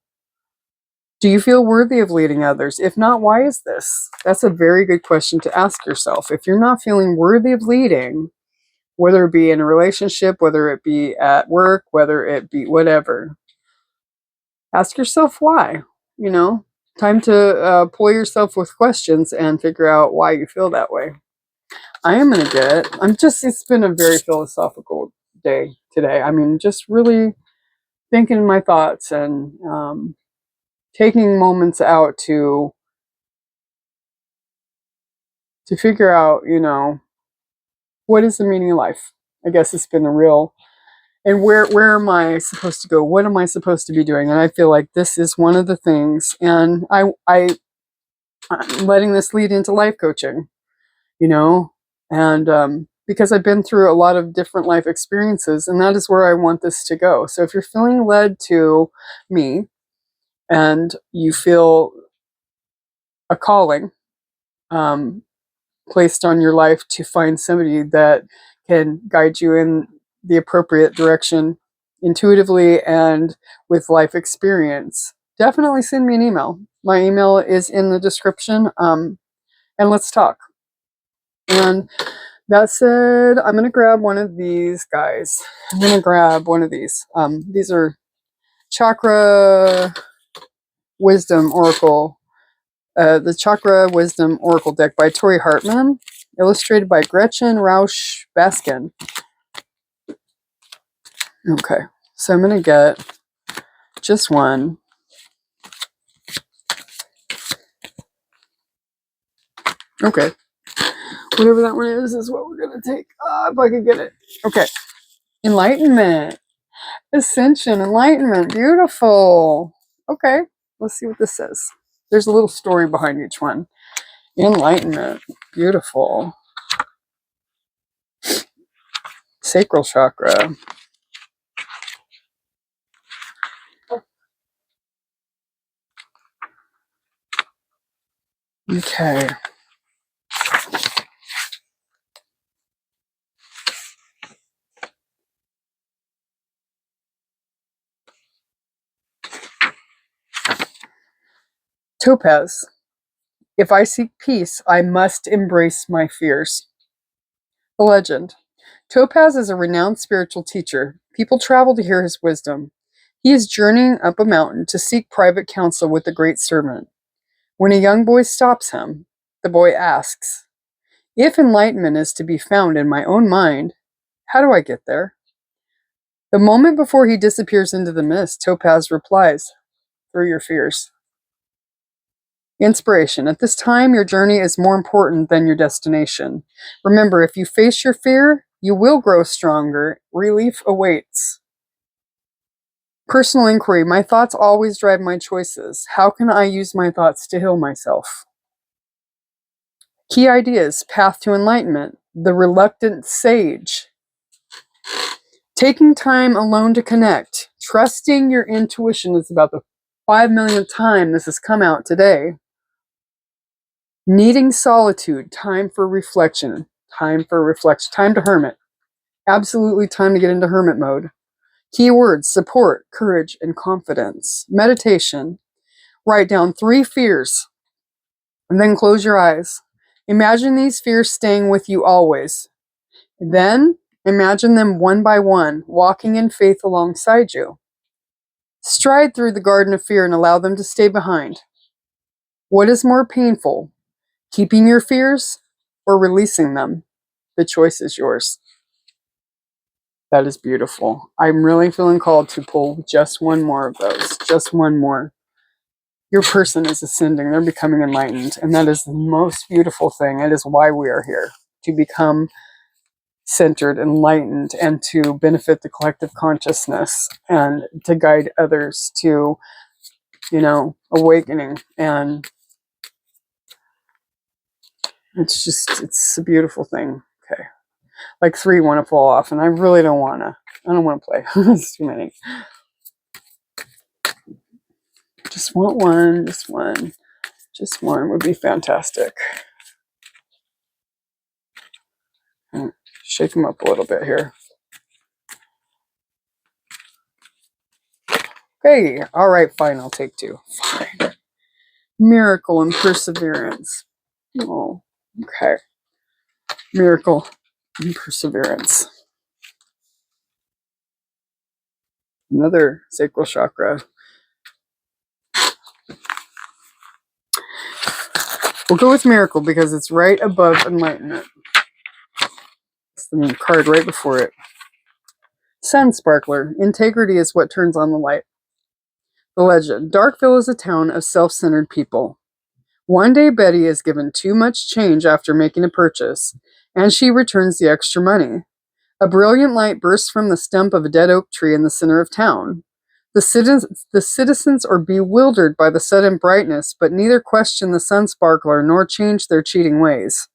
Do you feel worthy of leading others? If not, why is this? That's a very good question to ask yourself. If you're not feeling worthy of leading, whether it be in a relationship, whether it be at work, whether it be whatever, ask yourself why. You know, time to pull yourself with questions and figure out why you feel that way. It's been a very philosophical day today. I mean, just really thinking my thoughts and taking moments out to figure out, you know, what is the meaning of life? I guess it's been a real, and where am I supposed to go? What am I supposed to be doing? And I feel like this is one of the things, and I'm letting this lead into life coaching, you know, and because I've been through a lot of different life experiences, and that is where I want this to go. So if you're feeling led to me and you feel a calling placed on your life to find somebody that can guide you in the appropriate direction intuitively and with life experience, definitely send me an email. My email is in the description, and let's talk. And that said, I'm going to grab one of these guys. I'm going to grab one of these. These are Chakra Wisdom Oracle. The Chakra Wisdom Oracle deck by Tori Hartman, illustrated by Gretchen Rausch Baskin. Okay, so I'm going to get just one. Okay, whatever that one is what we're going to take. If I can get it. Okay, Enlightenment. Ascension, Enlightenment, beautiful. Okay, let's see what this says. There's a little story behind each one. Enlightenment, beautiful. Sacral chakra. Okay. Topaz. If I seek peace, I must embrace my fears. The legend. Topaz is a renowned spiritual teacher. People travel to hear his wisdom. He is journeying up a mountain to seek private counsel with the great servant. When a young boy stops him, the boy asks, "If enlightenment is to be found in my own mind, how do I get there?" The moment before he disappears into the mist, Topaz replies, "Through your fears." Inspiration. At this time, your journey is more important than your destination. Remember, if you face your fear, you will grow stronger. Relief awaits. Personal inquiry. My thoughts always drive my choices. How can I use my thoughts to heal myself? Key ideas. Path to enlightenment. The reluctant sage. Taking time alone to connect. Trusting your intuition is about the 5 millionth time this has come out today. Needing solitude, time for reflection, time to hermit. Absolutely time to get into hermit mode. Keywords, support, courage, and confidence. Meditation, write down 3 fears, and then close your eyes. Imagine these fears staying with you always. Then, imagine them one by one, walking in faith alongside you. Stride through the garden of fear and allow them to stay behind. What is more painful? Keeping your fears or releasing them? The choice is yours. That is beautiful. I'm really feeling called to pull just one more of those. Just one more. Your person is ascending. They're becoming enlightened. And that is the most beautiful thing. It is why we are here. To become centered, enlightened, and to benefit the collective consciousness and to guide others to, you know, awakening. And it's a beautiful thing. Okay. Like 3 want to fall off, and I really don't want to. I don't want to play. It's too many. Just want one. Just one. Just one would be fantastic. Shake them up a little bit here. Okay, all right, fine, I'll take 2. Fine. Miracle and perseverance. Oh, okay. Miracle and perseverance. Another sacral chakra. We'll go with miracle because it's right above enlightenment. It's the card right before it. Sun sparkler. Integrity is what turns on the light. The legend. Darkville is a town of self-centered people. One day Betty is given too much change after making a purchase, and she returns the extra money. A brilliant light bursts from the stump of a dead oak tree in the center of town. The citizens are bewildered by the sudden brightness, but neither question the sun sparkler nor change their cheating ways.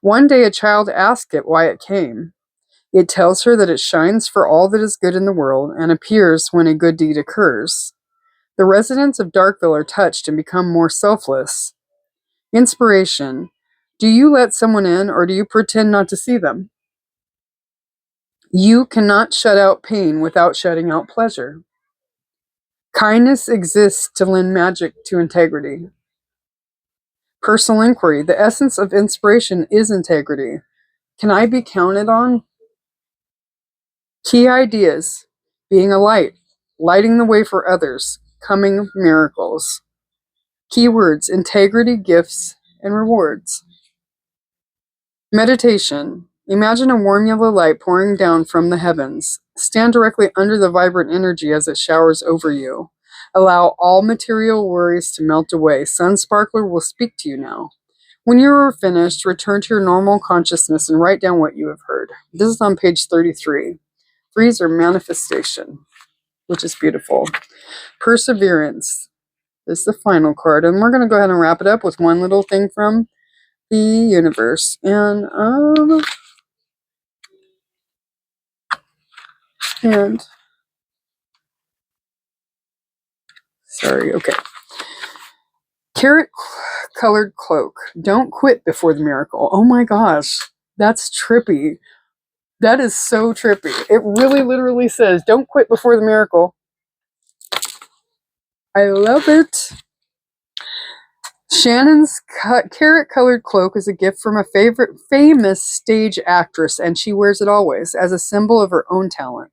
One day a child asks it why it came. It tells her that it shines for all that is good in the world and appears when a good deed occurs. The residents of Darkville are touched and become more selfless. Inspiration. Do you let someone in or do you pretend not to see them? You cannot shut out pain without shutting out pleasure. Kindness exists to lend magic to integrity. Personal inquiry. The essence of inspiration is integrity. Can I be counted on? Key ideas. Being a light, lighting the way for others, coming miracles. Keywords: integrity, gifts, and rewards. Meditation. Imagine a warm yellow light pouring down from the heavens. Stand directly under the vibrant energy as it showers over you. Allow all material worries to melt away. Sun Sparkler will speak to you now. When you are finished, return to your normal consciousness and write down what you have heard. This is on page 33. Threes are manifestation, which is beautiful. Perseverance is the final card, and we're going to go ahead and wrap it up with one little thing from the universe. And sorry, okay. Carrot colored cloak. Don't quit before the miracle. Oh my gosh, that's trippy. That is so trippy. It really literally says, don't quit before the miracle. I love it. Shannon's carrot-colored cloak is a gift from a famous stage actress, and she wears it always as a symbol of her own talent.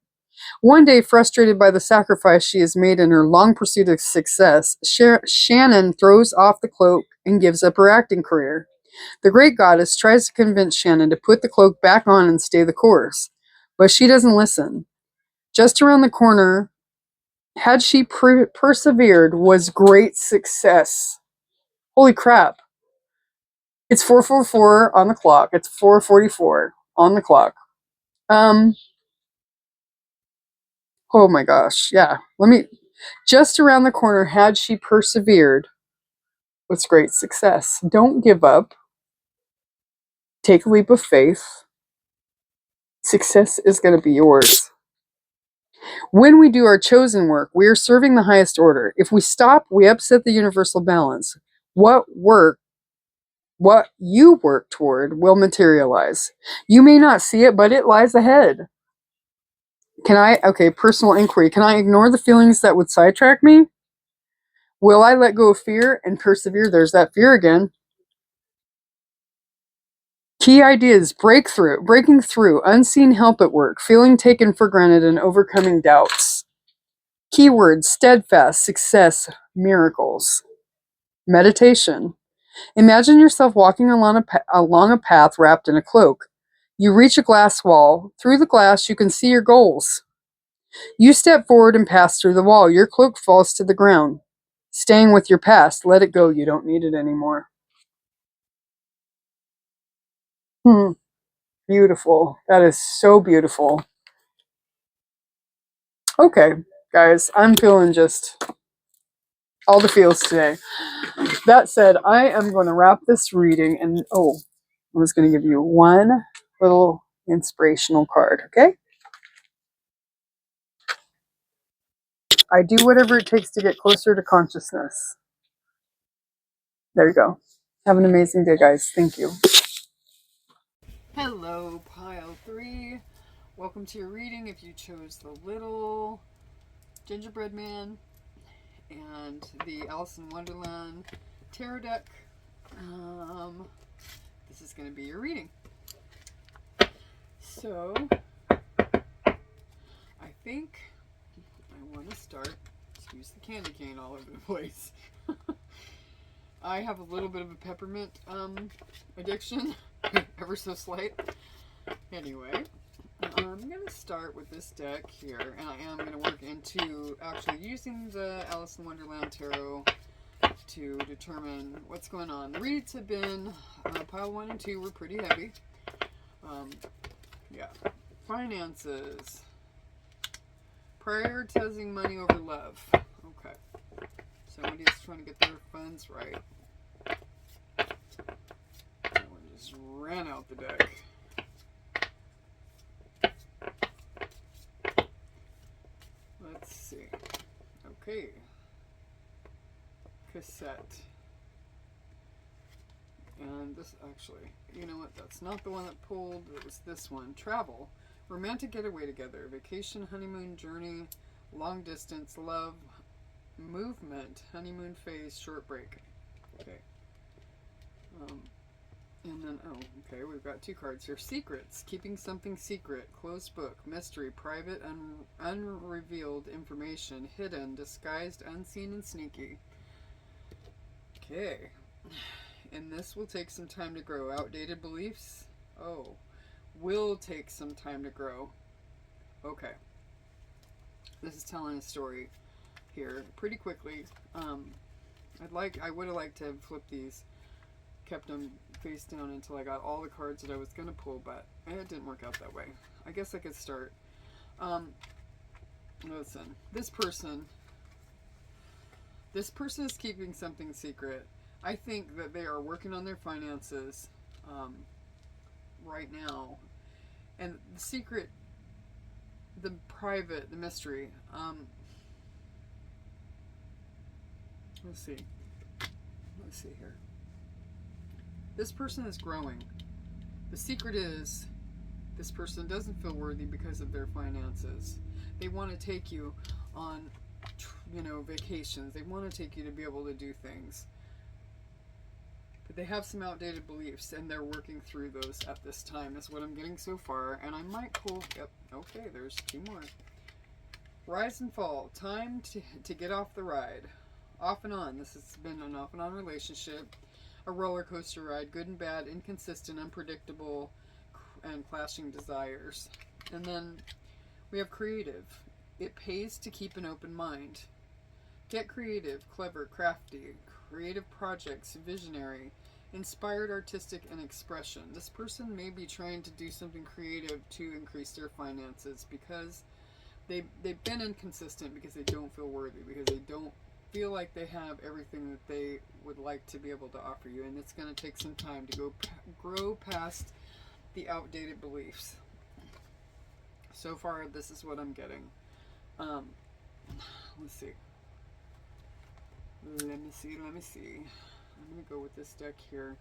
One day, frustrated by the sacrifice she has made in her long pursuit of success, Shannon throws off the cloak and gives up her acting career. The great goddess tries to convince Shannon to put the cloak back on and stay the course, but she doesn't listen. Just around the corner, had she persevered, was great success. Holy crap. It's 4:44 on the clock. It's 4:44 on the clock. Oh my gosh. Yeah. Just around the corner, had she persevered, was great success. Don't give up. Take a leap of faith. Success is going to be yours. When we do our chosen work, we are serving the highest order. If we stop, we upset the universal balance. What you work toward will materialize. You may not see it, but it lies ahead. Personal inquiry. Can I ignore the feelings that would sidetrack me? Will I let go of fear and persevere? There's that fear again. Key ideas: breaking through, unseen help at work, feeling taken for granted, and overcoming doubts. Keywords: steadfast, success, miracles. Meditation. Imagine yourself walking along a path wrapped in a cloak. You reach a glass wall. Through the glass, you can see your goals. You step forward and pass through the wall. Your cloak falls to the ground. Staying with your past, let it go. You don't need it anymore. Beautiful. That is so beautiful. Okay, guys, I'm feeling just all the feels today. That said, I am going to wrap this reading, and I was going to give you one little inspirational card, okay? I do whatever it takes to get closer to consciousness. There you go. Have an amazing day, guys. Thank you. Hello, pile 3. Welcome to your reading. If you chose the little Gingerbread Man, and the Alice in Wonderland tarot deck. This is going to be your reading. So, I think I want to start. Excuse the candy cane all over the place. I have a little bit of a peppermint addiction, ever so slight. Anyway, I'm going to start with this deck here, and I am going to work into actually using the Alice in Wonderland Tarot to determine what's going on. The reads have been, pile 1 and 2 were pretty heavy. Yeah. Finances. Prioritizing money over love. Okay. Somebody's trying to get their funds right. Someone just ran out the deck. Let's see. Okay. Cassette. And this actually, you know what, that's not the one that pulled, it was this one. Travel. Romantic getaway together. Vacation, honeymoon, journey, long distance, love, movement, honeymoon phase, short break. Okay. And then, oh, okay, we've got 2 cards here. Secrets. Keeping something secret. Closed book. Mystery. Private, unrevealed information. Hidden, disguised, unseen, and sneaky. Okay. And this will take some time to grow. Outdated beliefs? Oh. Will take some time to grow. Okay. This is telling a story here pretty quickly. I would have liked to have flipped these, kept them face down until I got all the cards that I was going to pull, but it didn't work out that way. I guess I could start. Listen, this person is keeping something secret. I think that they are working on their finances right now. And the secret, the private, the mystery. Let's see here. This person is growing. The secret is this person doesn't feel worthy because of their finances. They want to take you on, vacations. They want to take you to be able to do things. But they have some outdated beliefs, and they're working through those at this time, is what I'm getting so far. And I might pull, yep, okay, there's 2 more. Rise and fall. Time to get off the ride. Off and on. This has been an off and on relationship. A roller coaster ride. Good and bad, inconsistent, unpredictable, and clashing desires. And then we have creative. It pays to keep an open mind. Get creative, clever, crafty. Creative projects, visionary, inspired, artistic, and expression. This person may be trying to do something creative to increase their finances because they've been inconsistent because they don't feel worthy, because they don't feel like they have everything that they would like to be able to offer you, and it's going to take some time to grow past the outdated beliefs. So far, this is what I'm getting. Let's see. Let me see. I'm going to go with this deck here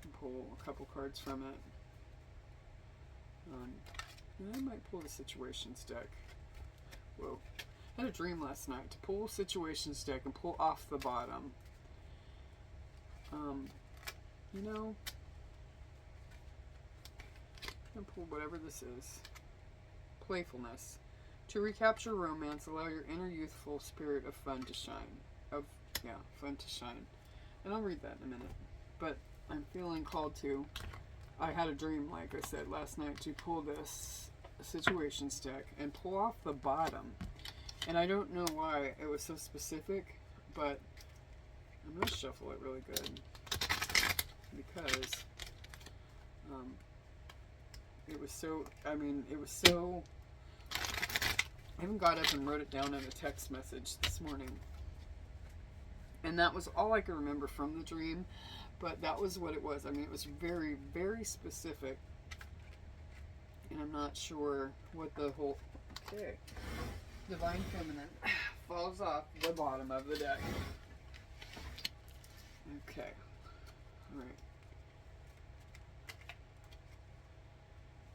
and pull a couple cards from it. I might pull the Situations deck. Whoa. I had a dream last night to pull Situations deck and pull off the bottom. I'm going to pull whatever this is. Playfulness. To recapture romance, allow your inner youthful spirit of fun to shine. Fun to shine. And I'll read that in a minute. But I'm feeling called to, I had a dream, like I said last night, to pull this Situations deck and pull off the bottom. And I don't know why it was so specific, but I'm going to shuffle it really good. Because it was so, I even got up and wrote it down in a text message this morning. And that was all I could remember from the dream, but that was what it was. It was very, very specific. And I'm not sure what the whole... Okay. Divine Feminine falls off the bottom of the deck. Okay. Alright.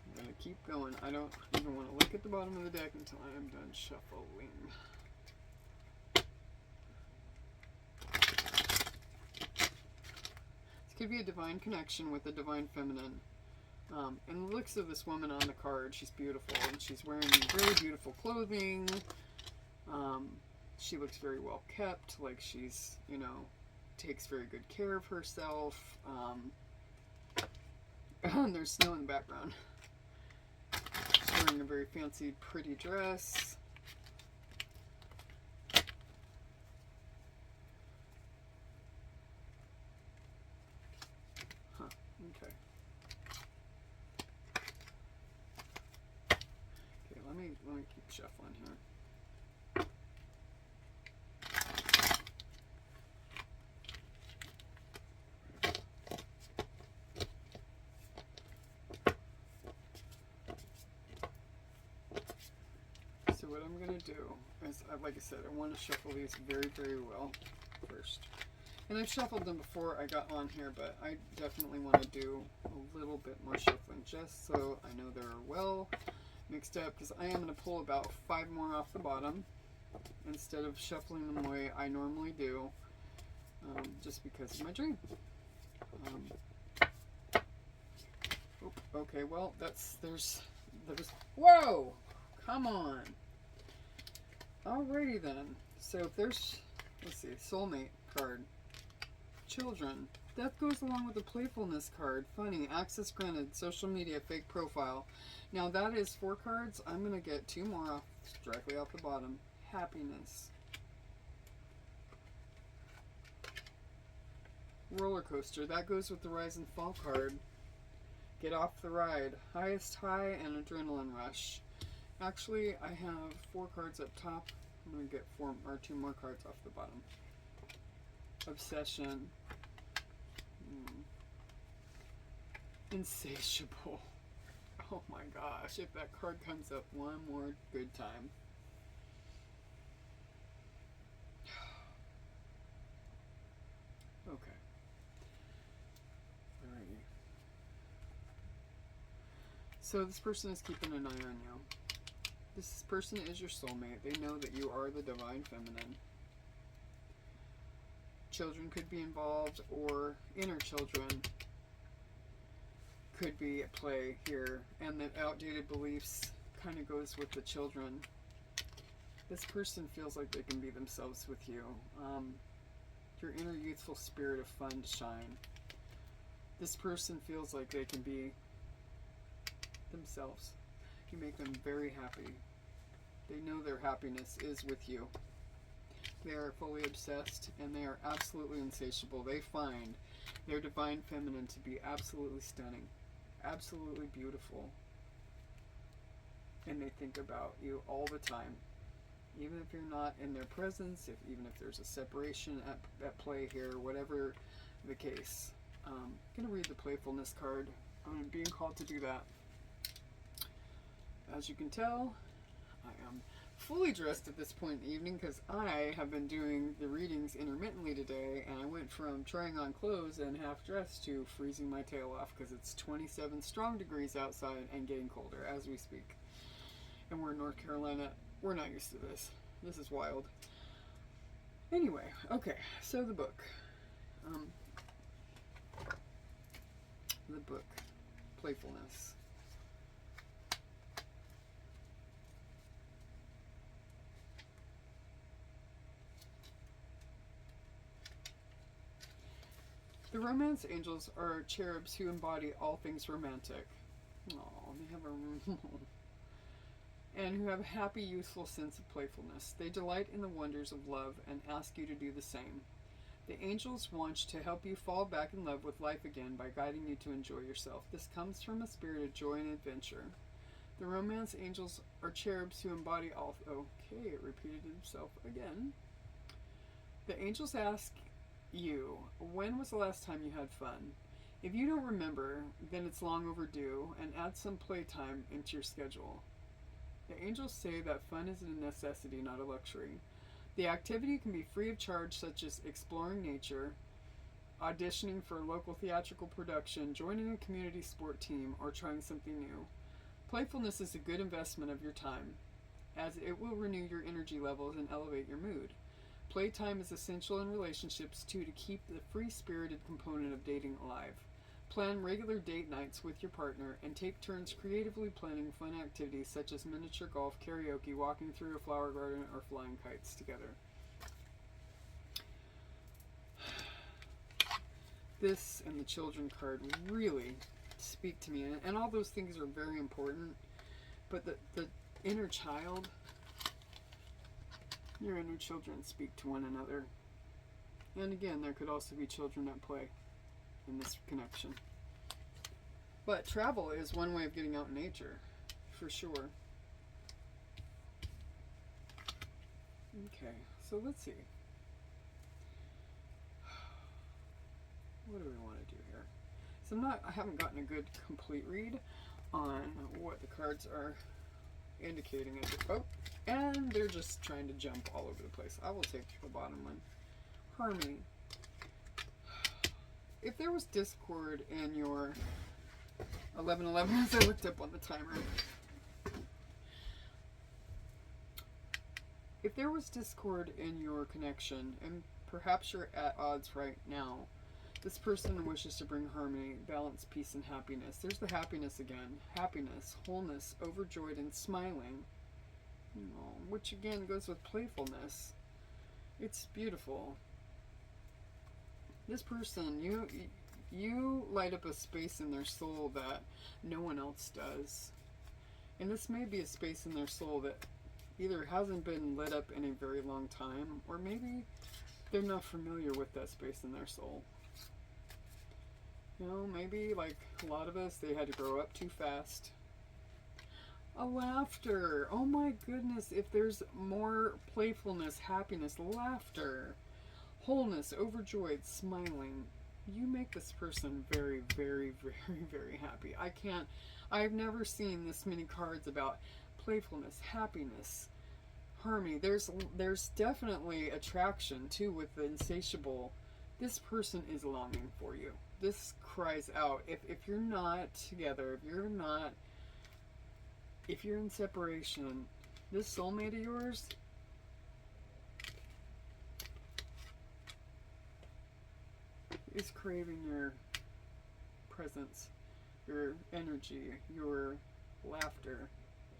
I'm going to keep going. I don't even want to look at the bottom of the deck until I am done shuffling. Could be a divine connection with the divine feminine. And the looks of this woman on the card, she's beautiful, and she's wearing very beautiful clothing. She looks very well kept, like she's, you know, takes very good care of herself. There's snow in the background. She's wearing a very fancy, pretty dress. Huh, okay. Okay, let me keep shuffling here. So what I'm going to do is, like I said, I want to shuffle these very, very well first. And I've shuffled them before I got on here, but I definitely want to do a little bit more shuffling just so I know they're well mixed up, because I am going to pull about 5 more off the bottom instead of shuffling them the way I normally do, just because of my dream. Okay, well, there's, whoa! Come on! Alrighty then. So if there's, let's see, soulmate card. Children. That goes along with the playfulness card. Funny. Access granted. Social media. Fake profile. Now that is 4 cards. I'm going to get 2 more off, directly off the bottom. Happiness. Roller coaster. That goes with the rise and fall card. Get off the ride. Highest high and adrenaline rush. Actually, I have 4 cards up top. I'm going to get 2 more cards off the bottom. Obsession. Insatiable. Oh my gosh, if that card comes up one more good time. Okay. Alrighty. So this person is keeping an eye on you. This person is your soulmate. They know that you are the divine feminine. Children could be involved, or inner children could be at play here, and the outdated beliefs kind of goes with the children. This person feels like they can be themselves with you. Your inner youthful spirit of fun to shine. This person feels like they can be themselves. You make them very happy. They know their happiness is with you. They are fully obsessed, and they are absolutely insatiable. They find their divine feminine to be absolutely stunning, absolutely beautiful, and they think about you all the time. Even if you're not in their presence, even if there's a separation at play here, whatever the case. I'm going to read the playfulness card. I'm being called to do that. As you can tell, I am fully dressed at this point in the evening because I have been doing the readings intermittently today, and I went from trying on clothes and half dressed to freezing my tail off because it's 27 strong degrees outside and getting colder as we speak. And we're in North Carolina. We're not used to this. This is wild. Anyway, okay, so the book. Playfulness. The romance angels are cherubs who embody all things romantic. Oh, they have a and who have a happy, youthful sense of playfulness. They delight in the wonders of love and ask you to do the same. The angels want to help you fall back in love with life again by guiding you to enjoy yourself. This comes from a spirit of joy and adventure. The romance angels are cherubs who embody all... Okay, it repeated itself again. The angels ask you, when was the last time you had fun? If you don't remember, then it's long overdue, and add some playtime into your schedule. The angels say that fun is a necessity, not a luxury. The activity can be free of charge, such as exploring nature, auditioning for a local theatrical production, joining a community sport team, or trying something new. Playfulness is a good investment of your time, as it will renew your energy levels and elevate your mood. Playtime is essential in relationships too to keep the free-spirited component of dating alive. Plan regular date nights with your partner and take turns creatively planning fun activities such as miniature golf, karaoke, walking through a flower garden, or flying kites together. This and the children card really speak to me, and all those things are very important, but the inner child, your inner children speak to one another. And again, there could also be children at play in this connection. But travel is one way of getting out in nature, for sure. Okay, so let's see. What do we want to do here? So I haven't gotten a good complete read on what the cards are indicating at the and they're just trying to jump all over the place. I will take the bottom one. Harmony. If there was discord in your 1111, as I looked up on the timer. If there was discord in your connection, and perhaps you're at odds right now, this person wishes to bring harmony, balance, peace, and happiness. There's the happiness again. Happiness, wholeness, overjoyed, and smiling. Which again goes with playfulness. It's beautiful. This person, you light up a space in their soul that no one else does. And this may be a space in their soul that either hasn't been lit up in a very long time, or maybe they're not familiar with that space in their soul. Maybe like a lot of us, they had to grow up too fast. A laughter. Oh my goodness, if there's more playfulness, happiness, laughter, wholeness, overjoyed, smiling, you make this person very, very, very, very happy. I've never seen this many cards about playfulness, happiness, harmony. There's definitely attraction too with the insatiable. This person is longing for you. This cries out. If you're not together, if you're in separation, this soulmate of yours is craving your presence, your energy, your laughter,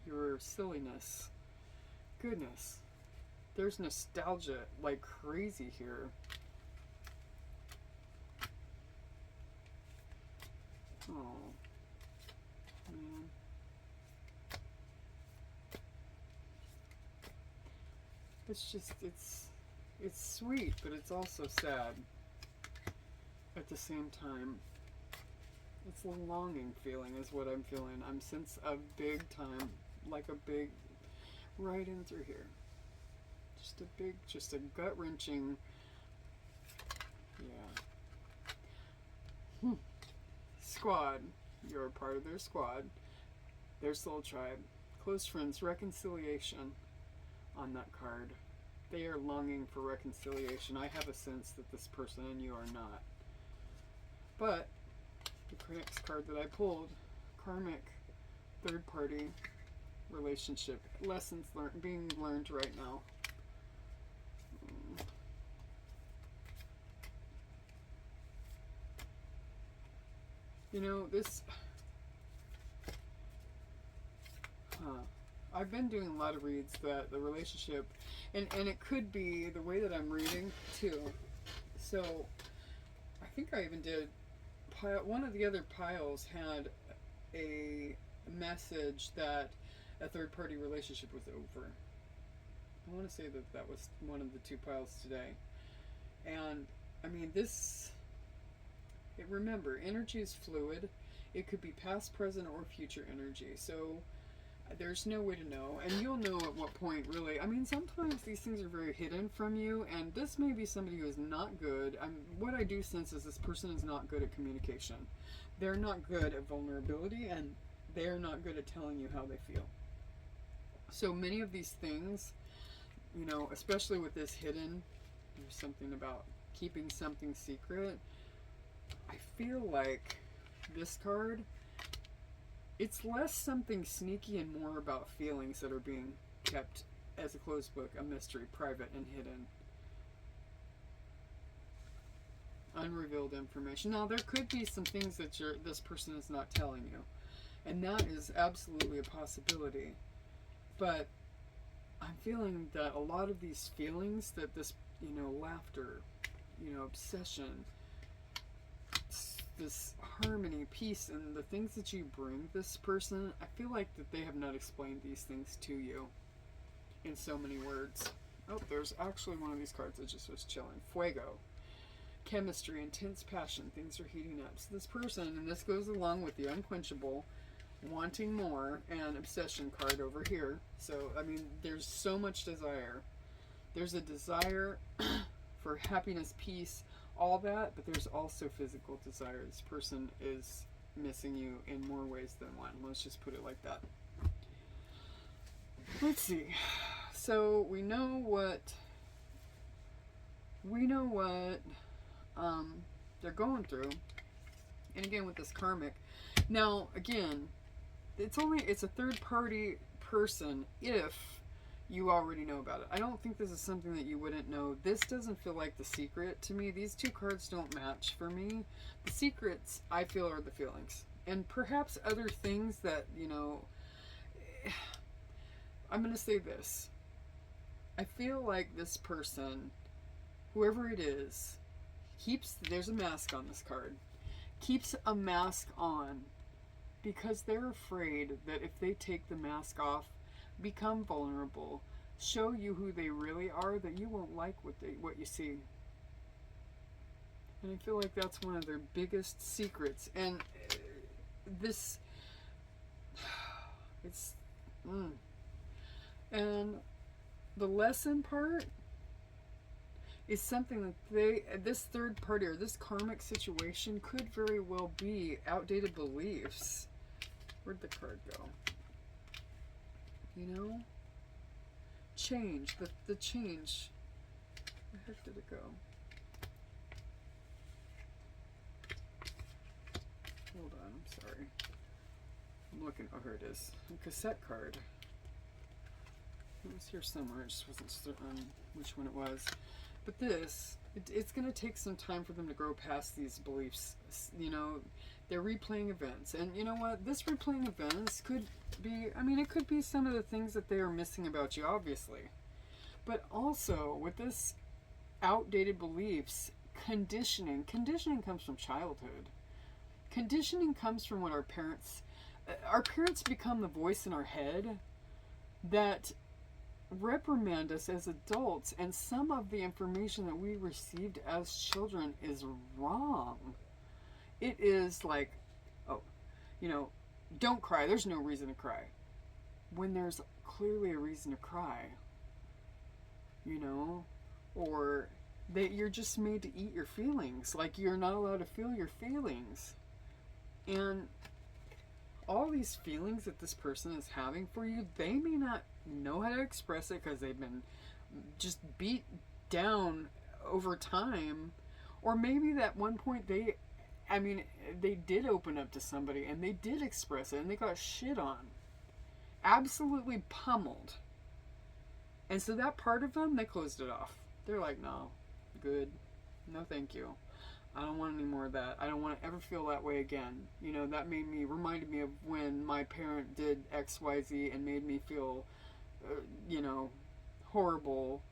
your silliness. Goodness, there's nostalgia like crazy here. Oh, man. It's sweet, but it's also sad at the same time. It's a longing feeling is what I'm feeling. I'm sense a big time, like a big, right in through here. Just a gut-wrenching, yeah. Squad. You're a part of their squad. Their soul tribe. Close friends. Reconciliation on that card. They are longing for reconciliation. I have a sense that this person and you are not. But the next card that I pulled, karmic, third party relationship, lessons learned, being learned right now. This, I've been doing a lot of reads that the relationship, and it could be the way that I'm reading too. So I think I even did one of the other piles had a message that a third party relationship was over. I want to say that was one of the two piles today. And I mean, remember, energy is fluid. It could be past, present, or future energy. So there's no way to know. And you'll know at what point, really. I mean, sometimes these things are very hidden from you. And this may be somebody who is not good. What I do sense is this person is not good at communication. They're not good at vulnerability. And they're not good at telling you how they feel. So many of these things, especially with this hidden, there's something about keeping something secret. I feel like this card, it's less something sneaky and more about feelings that are being kept as a closed book, a mystery, private and hidden. unrevealed information. Now, there could be some things that this person is not telling you, and that is absolutely a possibility. But I'm feeling that a lot of these feelings that this, laughter, obsession, this harmony, peace, and the things that you bring this person, I feel like that they have not explained these things to you in so many words. Oh, there's actually one of these cards that just was chilling. Fuego. Chemistry, intense passion, things are heating up. So this person, and this goes along with the unquenchable, wanting more, and obsession card over here. So, I mean, there's so much desire. There's a desire for happiness, peace, all that, but there's also physical desire. This person is missing you in more ways than one. Let's just put it like that. Let's see. So we know what they're going through. And again, with this karmic. Now, again, it's a third party person if you already know about it. I don't think this is something that you wouldn't know. This doesn't feel like the secret to me. These two cards don't match for me. The secrets, I feel, are the feelings. And perhaps other things that, I'm going to say this. I feel like this person, whoever it is, there's a mask on this card, keeps a mask on because they're afraid that if they take the mask off, become vulnerable, show you who they really are, that you won't like what you see. And I feel like that's one of their biggest secrets. And and the lesson part is something that this third party or this karmic situation could very well be outdated beliefs. Where'd the card go? Change. The change. Where the heck did it go? Hold on, I'm sorry. I'm looking. Oh, here it is. A cassette card. It was here somewhere. I just wasn't certain which one it was. But it's going to take some time for them to grow past these beliefs. They're replaying events. And you know what? This replaying events could be, it could be some of the things that they are missing about you, obviously. But also, with this outdated beliefs, conditioning comes from childhood. Conditioning comes from what our parents become the voice in our head that reprimand us as adults, and some of the information that we received as children is wrong. It is like, don't cry, there's no reason to cry, when there's clearly a reason to cry, or that you're just made to eat your feelings, like you're not allowed to feel your feelings. And all these feelings that this person is having for you, they may not know how to express it because they've been just beat down over time, or maybe at one point they did open up to somebody and they did express it and they got shit on, absolutely pummeled, and so that part of them, they closed it off. They're like, no, good, no thank you, I don't want any more of that. I don't want to ever feel that way again. That reminded me of when my parent did XYZ and made me feel, horrible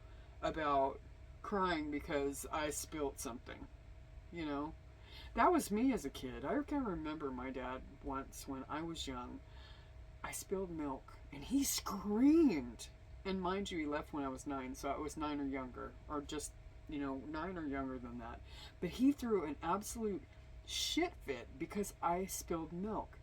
about crying because I spilled something. That was me as a kid. I can remember my dad once when I was young. I spilled milk and he screamed. And mind you, he left when I was 9, so I was 9 or younger, or just 9 or younger than that. But he threw an absolute shit fit because I spilled milk.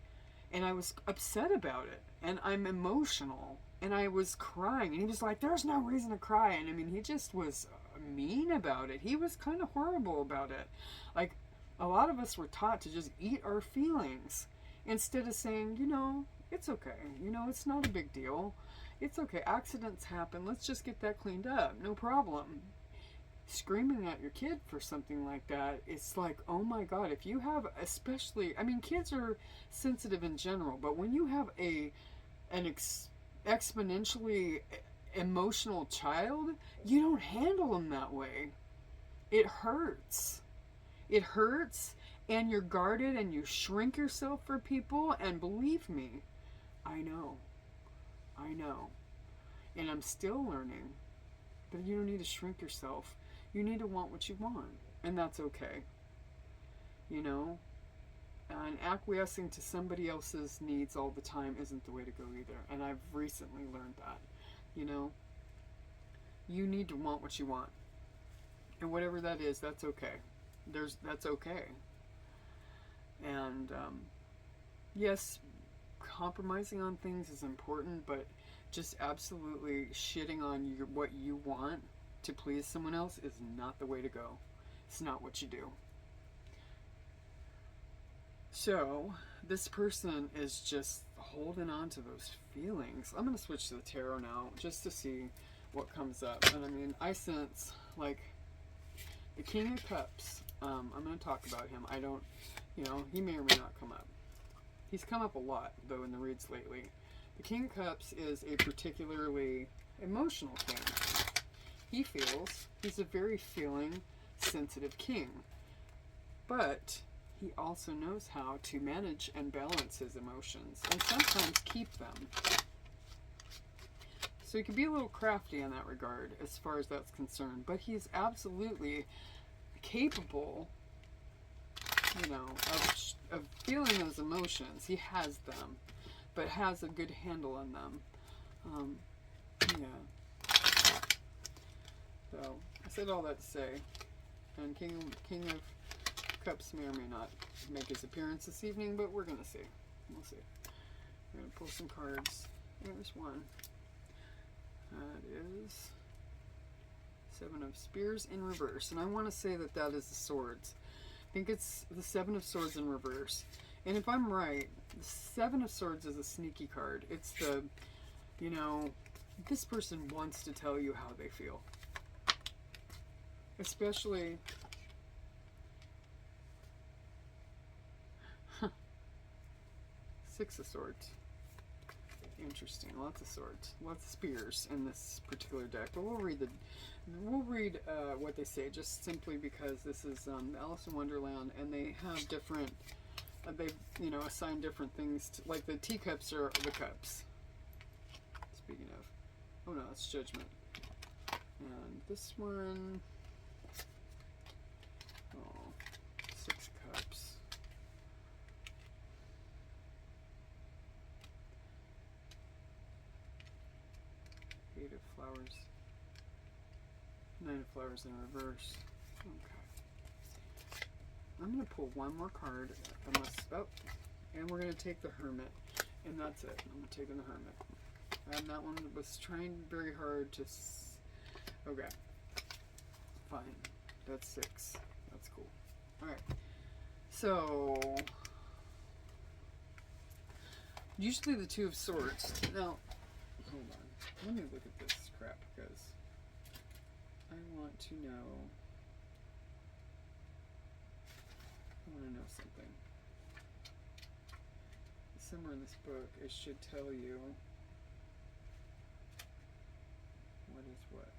And I was upset about it. And I'm emotional. And I was crying. And he was like, there's no reason to cry. And he just was mean about it. He was kind of horrible about it. Like, a lot of us were taught to just eat our feelings instead of saying, it's okay. It's not a big deal. It's okay. Accidents happen. Let's just get that cleaned up. No problem. Screaming at your kid for something like that, it's like, oh my God, if you have, especially, kids are sensitive in general, but when you have an exponentially emotional child, you don't handle them that way. It hurts. It hurts, and you're guarded, and you shrink yourself for people. And believe me, I know. I know. And I'm still learning. But you don't need to shrink yourself. You need to want what you want. And that's okay. You know? And acquiescing to somebody else's needs all the time isn't the way to go either. And I've recently learned that. You know? You need to want what you want. And whatever that is, that's okay. That's okay. And yes, compromising on things is important, but just absolutely shitting on what you want to please someone else is not the way to go. It's not what you do. So, this person is just holding on to those feelings. I'm going to switch to the tarot now just to see what comes up. And I mean, I sense like the King of Cups. I'm going to talk about him. I don't, he may or may not come up. He's come up a lot, though, in the reads lately. The King of Cups is a particularly emotional king. He's a very feeling, sensitive king. But he also knows how to manage and balance his emotions, and sometimes keep them. So he can be a little crafty in that regard, as far as that's concerned. But he's absolutely capable, of feeling those emotions. He has them, but has a good handle on them. Yeah. So I said all that to say, and King of Cups may or may not make his appearance this evening, but we're gonna see. We'll see. We're gonna pull some cards. There's one. That is Seven of Spears in reverse, and I want to say that is the Swords. I think it's the Seven of Swords in reverse. And if I'm right, the Seven of Swords is a sneaky card. It's the, this person wants to tell you how they feel. Especially, Six of Swords. Interesting. Lots of swords. Lots of spears in this particular deck. But we'll read what they say, just simply because this is Alice in Wonderland, and they have different, they assign different things to, like the teacups are the cups. Speaking of, oh no, it's Judgment. And this one, oh, Six Cups. Eight of Flowers. Nine of Flowers in reverse. Okay. I'm going to pull one more card. And we're going to take the Hermit. And that's it. I'm taking the Hermit. And that one was trying very hard to... Okay. Fine. That's 6. That's cool. Alright. So... usually the Two of Swords. Now, hold on. Let me look at this crap, because I want to know something. Somewhere in this book, it should tell you what is what.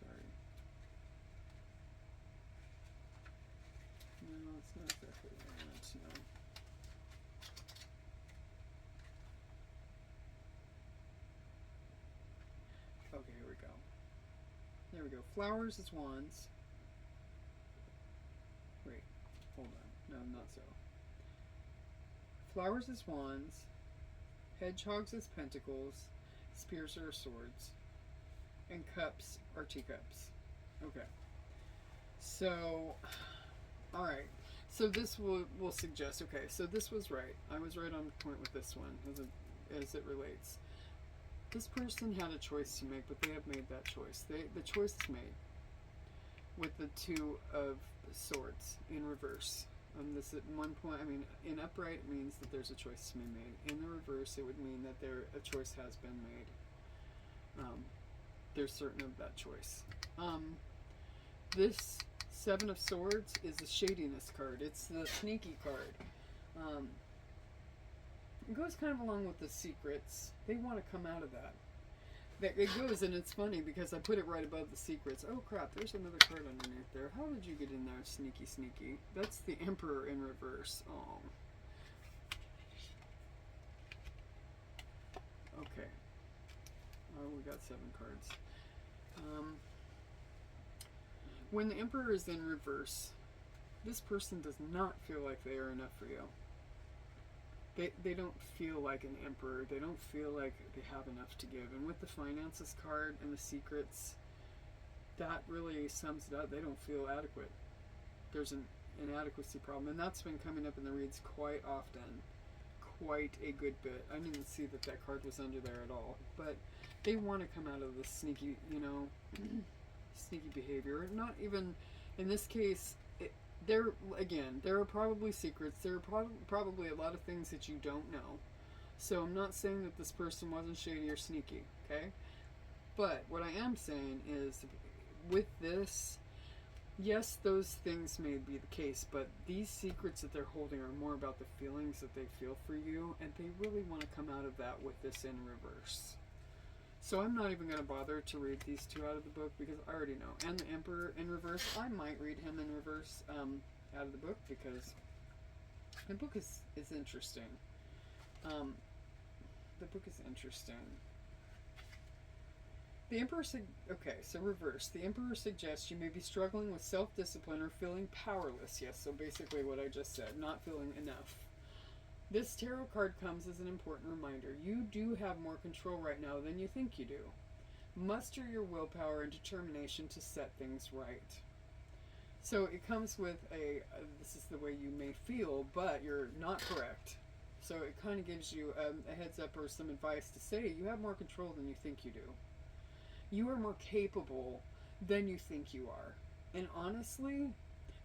Sorry. No, it's not exactly what I want to know. Okay, here we go. There we go. Flowers is wands. Wait, hold on. No, not so. Flowers is wands. Hedgehogs is pentacles. Spears are swords. And cups are teacups. Okay. So, alright. So this will suggest, okay, so this was right. I was right on point with this one as it relates. This person had a choice to make, but they have made that choice. The choice is made with the Two of Swords in reverse. This at one point, I mean, in upright it means that there's a choice to be made. In the reverse, it would mean that a choice has been made. They're certain of that choice. This Seven of Swords is a shadiness card. It's the sneaky card. It goes kind of along with the secrets. They want to come out of that. It goes, and it's funny because I put it right above the secrets. Oh crap, there's another card underneath there. How did you get in there, sneaky, sneaky? That's the Emperor in reverse. Oh. Okay. Oh, we got 7 cards. When the Emperor is in reverse, this person does not feel like they are enough for you. They don't feel like an emperor. They don't feel like they have enough to give. And with the finances card and the secrets, that really sums it up. They don't feel adequate. There's an inadequacy problem. And that's been coming up in the reads quite often. Quite a good bit. I didn't see that that card was under there at all. But they want to come out of this sneaky, sneaky behavior. Not even, in this case, there are probably secrets. There are probably a lot of things that you don't know. So I'm not saying that this person wasn't shady or sneaky, okay? But what I am saying is, with this, yes, those things may be the case, but these secrets that they're holding are more about the feelings that they feel for you, and they really want to come out of that with this in reverse. So I'm not even going to bother to read these 2 out of the book because I already know. And the Emperor in reverse, I might read him in reverse out of the book because the book is interesting. The book is interesting. The Emperor okay, so reverse. The Emperor suggests you may be struggling with self-discipline or feeling powerless. Yes, so basically what I just said, not feeling enough. This tarot card comes as an important reminder. You do have more control right now than you think you do. Muster your willpower and determination to set things right. So it comes with this is the way you may feel, but you're not correct. So it kind of gives you a heads up or some advice to say you have more control than you think you do. You are more capable than you think you are. And honestly,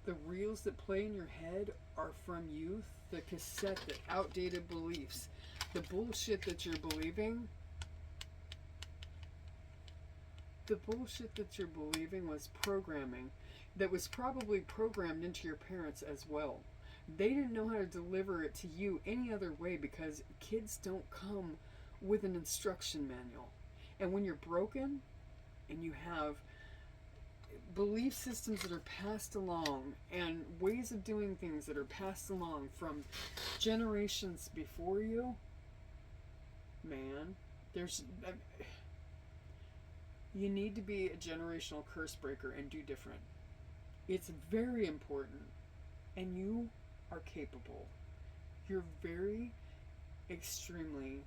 the reels that play in your head are from youth, the cassette, the outdated beliefs, the bullshit that you're believing. The bullshit that you're believing was programming that was probably programmed into your parents as well. They didn't know how to deliver it to you any other way because kids don't come with an instruction manual. And when you're broken and you have belief systems that are passed along and ways of doing things that are passed along from generations before you, man, you need to be a generational curse breaker and do different. It's very important, and you are capable. You're very extremely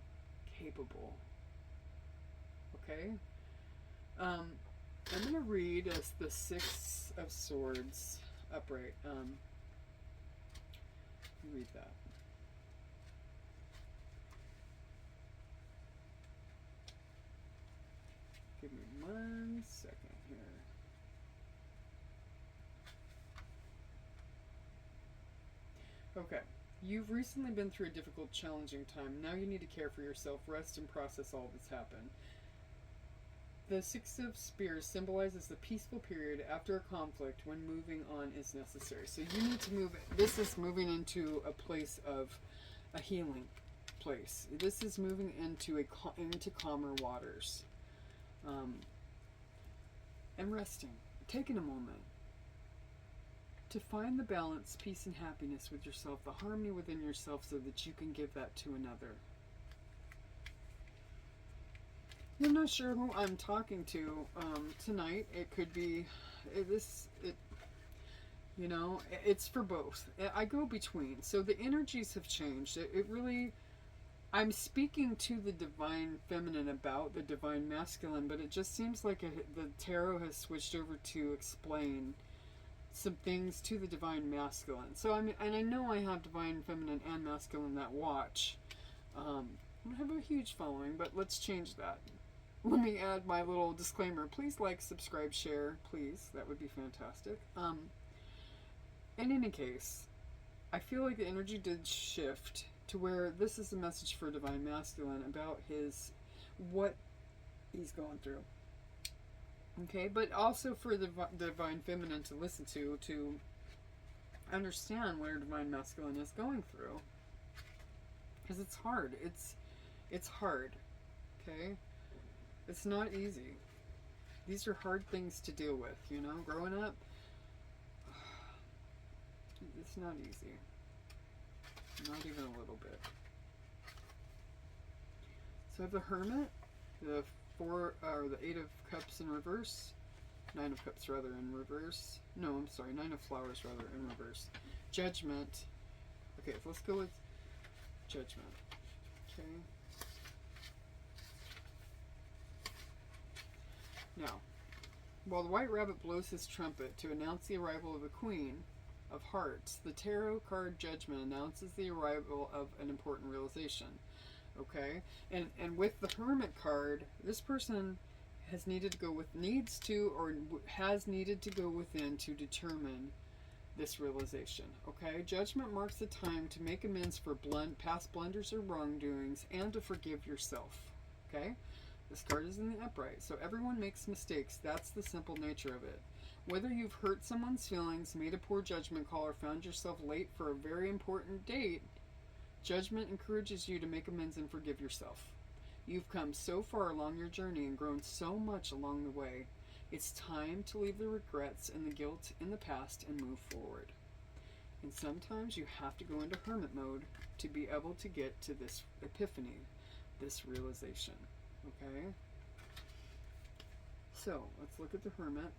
capable. Okay? I'm going to read as the 6 of Swords upright. Read that. Give me 1 second here. Okay. You've recently been through a difficult, challenging time. Now you need to care for yourself, rest, and process all that's happened. The 6 of Spears symbolizes the peaceful period after a conflict when moving on is necessary. So you need to move. This is moving into a place of a healing place. This is moving into calmer waters. And resting. Taking a moment to find the balance, peace, and happiness with yourself, the harmony within yourself so that you can give that to another. I'm not sure who I'm talking to tonight. It could be it's for both. I go between. So the energies have changed. It really, I'm speaking to the divine feminine about the divine masculine, but it just seems like the tarot has switched over to explain some things to the divine masculine. So I know I have divine feminine and masculine that watch. I don't have a huge following, but let's change that. Let me add my little disclaimer. Please like, subscribe, share, please. That would be fantastic. In any case, I feel like the energy did shift to where this is a message for divine masculine about what he's going through. Okay, but also for the divine feminine to listen to understand what our divine masculine is going through. Because it's hard. It's hard. Okay? It's not easy. These are hard things to deal with, you know, growing up. It's not easy. Not even a little bit. So I have the Hermit, the Eight of Cups in reverse, Nine of Cups rather in reverse. No, I'm sorry, Nine of Flowers rather in reverse. Judgment. Okay, let's go with Judgment. Okay. Now, while the White Rabbit blows his trumpet to announce the arrival of a Queen of Hearts, the tarot card Judgment announces the arrival of an important realization. Okay, and with the Hermit card, this person has needed to go with needs to or has needed to go within to determine this realization. Okay, Judgment marks the time to make amends for past blunders or wrongdoings and to forgive yourself. Okay, this card is in the upright, so everyone makes mistakes. That's the simple nature of it. Whether you've hurt someone's feelings, made a poor judgment call, or found yourself late for a very important date, Judgment encourages you to make amends and forgive yourself. You've come so far along your journey and grown so much along the way. It's time to leave the regrets and the guilt in the past and move forward. And sometimes you have to go into hermit mode to be able to get to this epiphany, this realization. Okay? So, let's look at the Hermit.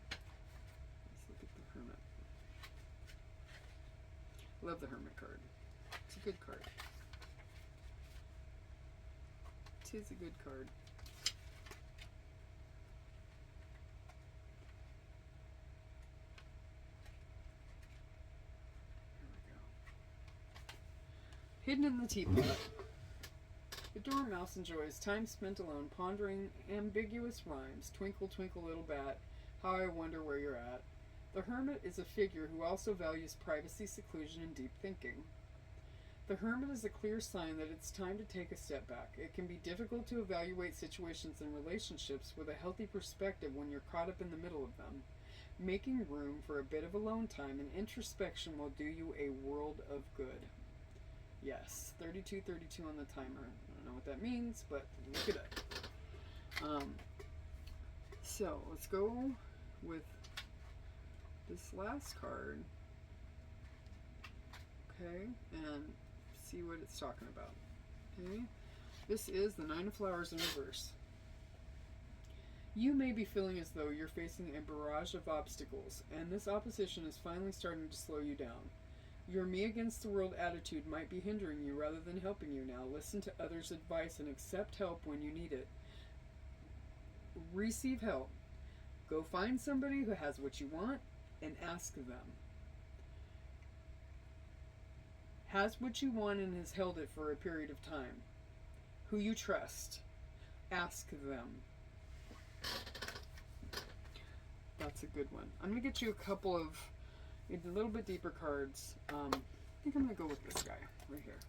Let's look at the Hermit. Love the Hermit card. It's a good card. It is a good card. Here we go. Hidden in the teapot. The dormouse enjoys time spent alone, pondering ambiguous rhymes. Twinkle, twinkle, little bat, how I wonder where you're at. The hermit is a figure who also values privacy, seclusion, and deep thinking. The hermit is a clear sign that it's time to take a step back. It can be difficult to evaluate situations and relationships with a healthy perspective when you're caught up in the middle of them. Making room for a bit of alone time and introspection will do you a world of good. Yes, 32:32 on the timer. I don't know what that means, but look it up. So let's go with this last card, okay, and see what it's talking about. Okay, this is the Nine of Flowers in reverse. You may be feeling as though you're facing a barrage of obstacles, and this opposition is finally starting to slow you down. Your me against the world attitude might be hindering you rather than helping you now. Listen to others' advice and accept help when you need it. Receive help. Go find somebody who has what you want and ask them. Has what you want and has held it for a period of time. Who you trust. Ask them. That's a good one. I'm going to get you a couple of a little bit deeper cards. I think I'm going to go with this guy right here.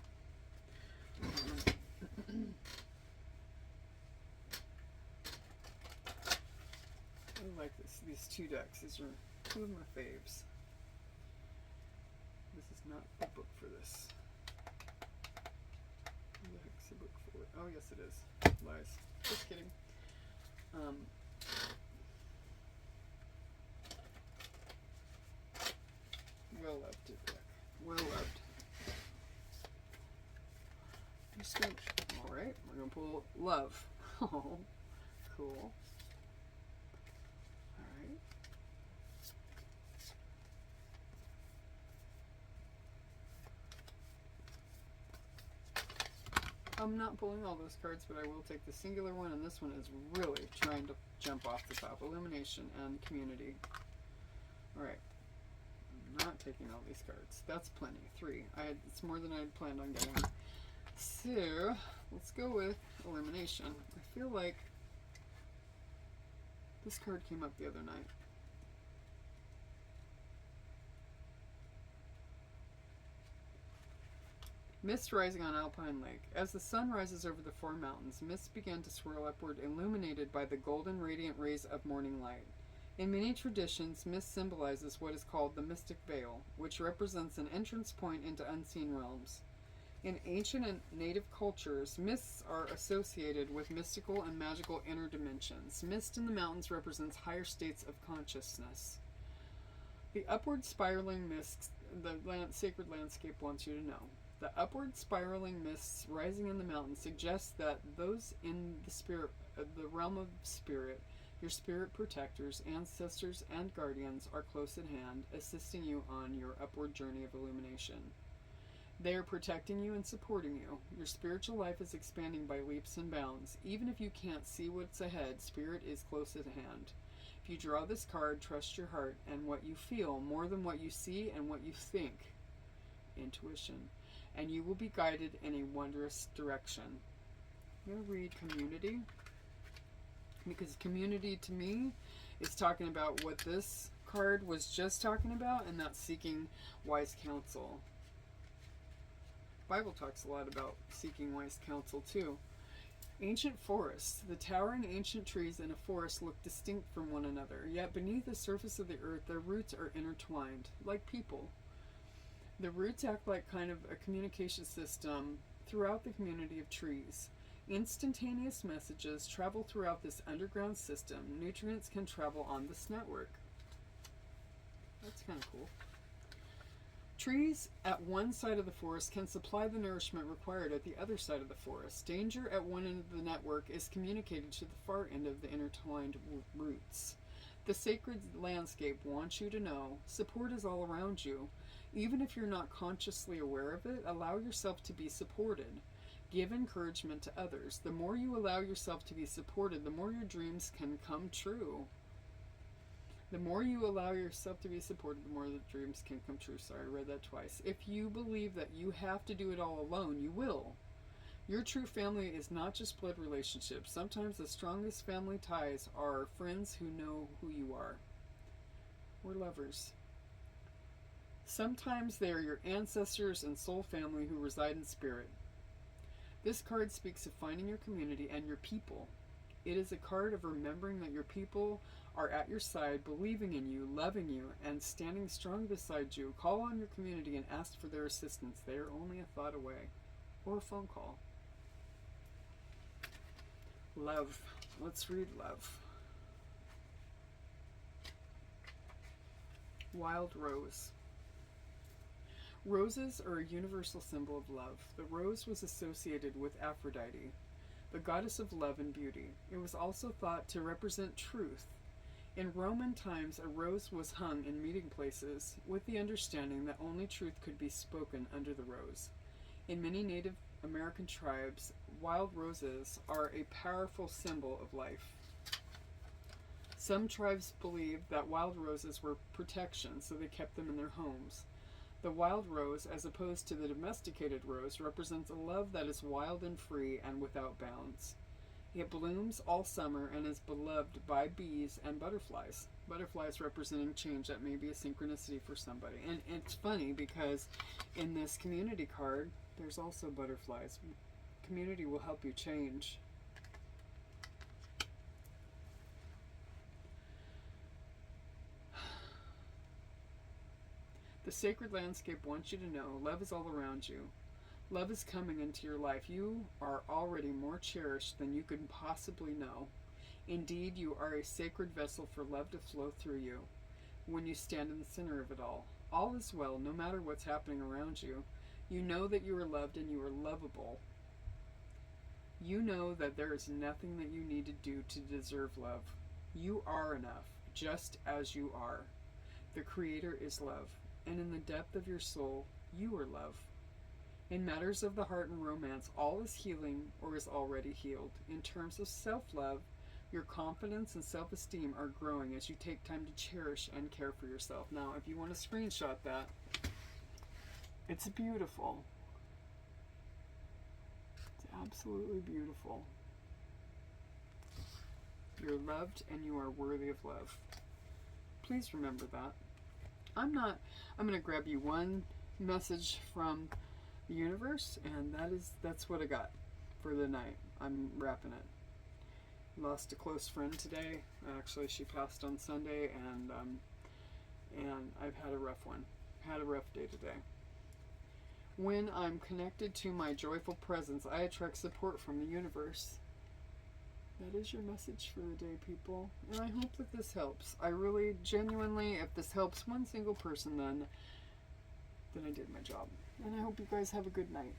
I like this. These two decks. These are two of my faves. This is not the book for this. Who the heck's the book for it? Oh, yes, it is. Lies. Just kidding. Well loved, deck. Well loved. Alright, we're going to pull love. Oh, cool. Alright. I'm not pulling all those cards, but I will take the singular one, and this one is really trying to jump off the top. Illumination and community. Alright. I'm not taking all these cards. That's plenty. 3. It's more than I had planned on getting. So, let's go with Illumination. I feel like this card came up the other night. Mist rising on Alpine Lake. As the sun rises over the four mountains, mists begin to swirl upward, illuminated by the golden radiant rays of morning light. In many traditions, mist symbolizes what is called the mystic veil, which represents an entrance point into unseen realms. In ancient and native cultures, mists are associated with mystical and magical inner dimensions. Mist in the mountains represents higher states of consciousness. The upward spiraling mists, the sacred landscape wants you to know. The upward spiraling mists rising in the mountains suggest that those in the spirit, the realm of spirit, your spirit protectors, ancestors, and guardians are close at hand, assisting you on your upward journey of illumination. They are protecting you and supporting you. Your spiritual life is expanding by leaps and bounds. Even if you can't see what's ahead, Spirit is close at hand. If you draw this card, trust your heart and what you feel more than what you see and what you think. Intuition. And you will be guided in a wondrous direction. I'm going to read community. Because community to me is talking about what this card was just talking about, and that's seeking wise counsel. Bible talks a lot about seeking wise counsel too. Ancient forests. The towering ancient trees in a forest look distinct from one another, yet beneath the surface of the earth their roots are intertwined, like people. The roots act like kind of a communication system throughout the community of trees. Instantaneous messages travel throughout this underground system. Nutrients can travel on this network. That's kind of cool. Trees at one side of the forest can supply the nourishment required at the other side of the forest. Danger at one end of the network is communicated to the far end of the intertwined roots. The sacred landscape wants you to know support is all around you. Even if you're not consciously aware of it, allow yourself to be supported. Give encouragement to others. The more you allow yourself to be supported, the more your dreams can come true. The more you allow yourself to be supported, the more the dreams can come true. Sorry, I read that twice. If you believe that you have to do it all alone, you will. Your true family is not just blood relationships. Sometimes the strongest family ties are friends who know who you are. We're lovers. Sometimes they are your ancestors and soul family who reside in spirit. This card speaks of finding your community and your people. It is a card of remembering that your people are at your side, believing in you, loving you, and standing strong beside you. Call on your community and ask for their assistance. They are only a thought away, or a phone call. Love. Let's read love. Wild rose. Roses are a universal symbol of love. The rose was associated with Aphrodite, the goddess of love and beauty. It was also thought to represent truth. In Roman times, a rose was hung in meeting places with the understanding that only truth could be spoken under the rose. In many Native American tribes, wild roses are a powerful symbol of life. Some tribes believed that wild roses were protection, so they kept them in their homes. The wild rose, as opposed to the domesticated rose, represents a love that is wild and free and without bounds. It blooms all summer and is beloved by bees and butterflies. Butterflies representing change. That may be a synchronicity for somebody. And it's funny because in this community card, there's also butterflies. Community will help you change. The sacred landscape wants you to know love is all around you. Love is coming into your life. You are already more cherished than you could possibly know. Indeed, you are a sacred vessel for love to flow through you when you stand in the center of it all. All is well, no matter what's happening around you. You know that you are loved and you are lovable. You know that there is nothing that you need to do to deserve love. You are enough, just as you are. The Creator is love, and in the depth of your soul, you are love. In matters of the heart and romance, all is healing or is already healed. In terms of self-love, your confidence and self-esteem are growing as you take time to cherish and care for yourself. Now, if you want to screenshot that, it's beautiful. It's absolutely beautiful. You're loved and you are worthy of love. Please remember that. I'm going to grab you one message from the universe, and that's what I got for the night. I'm wrapping it. Lost a close friend today. Actually, she passed on Sunday, and I've had a rough one. Had a rough day today. When I'm connected to my joyful presence, I attract support from the universe. That is your message for the day, people. And I hope that this helps. I really, genuinely, if this helps one single person, then I did my job. And I hope you guys have a good night.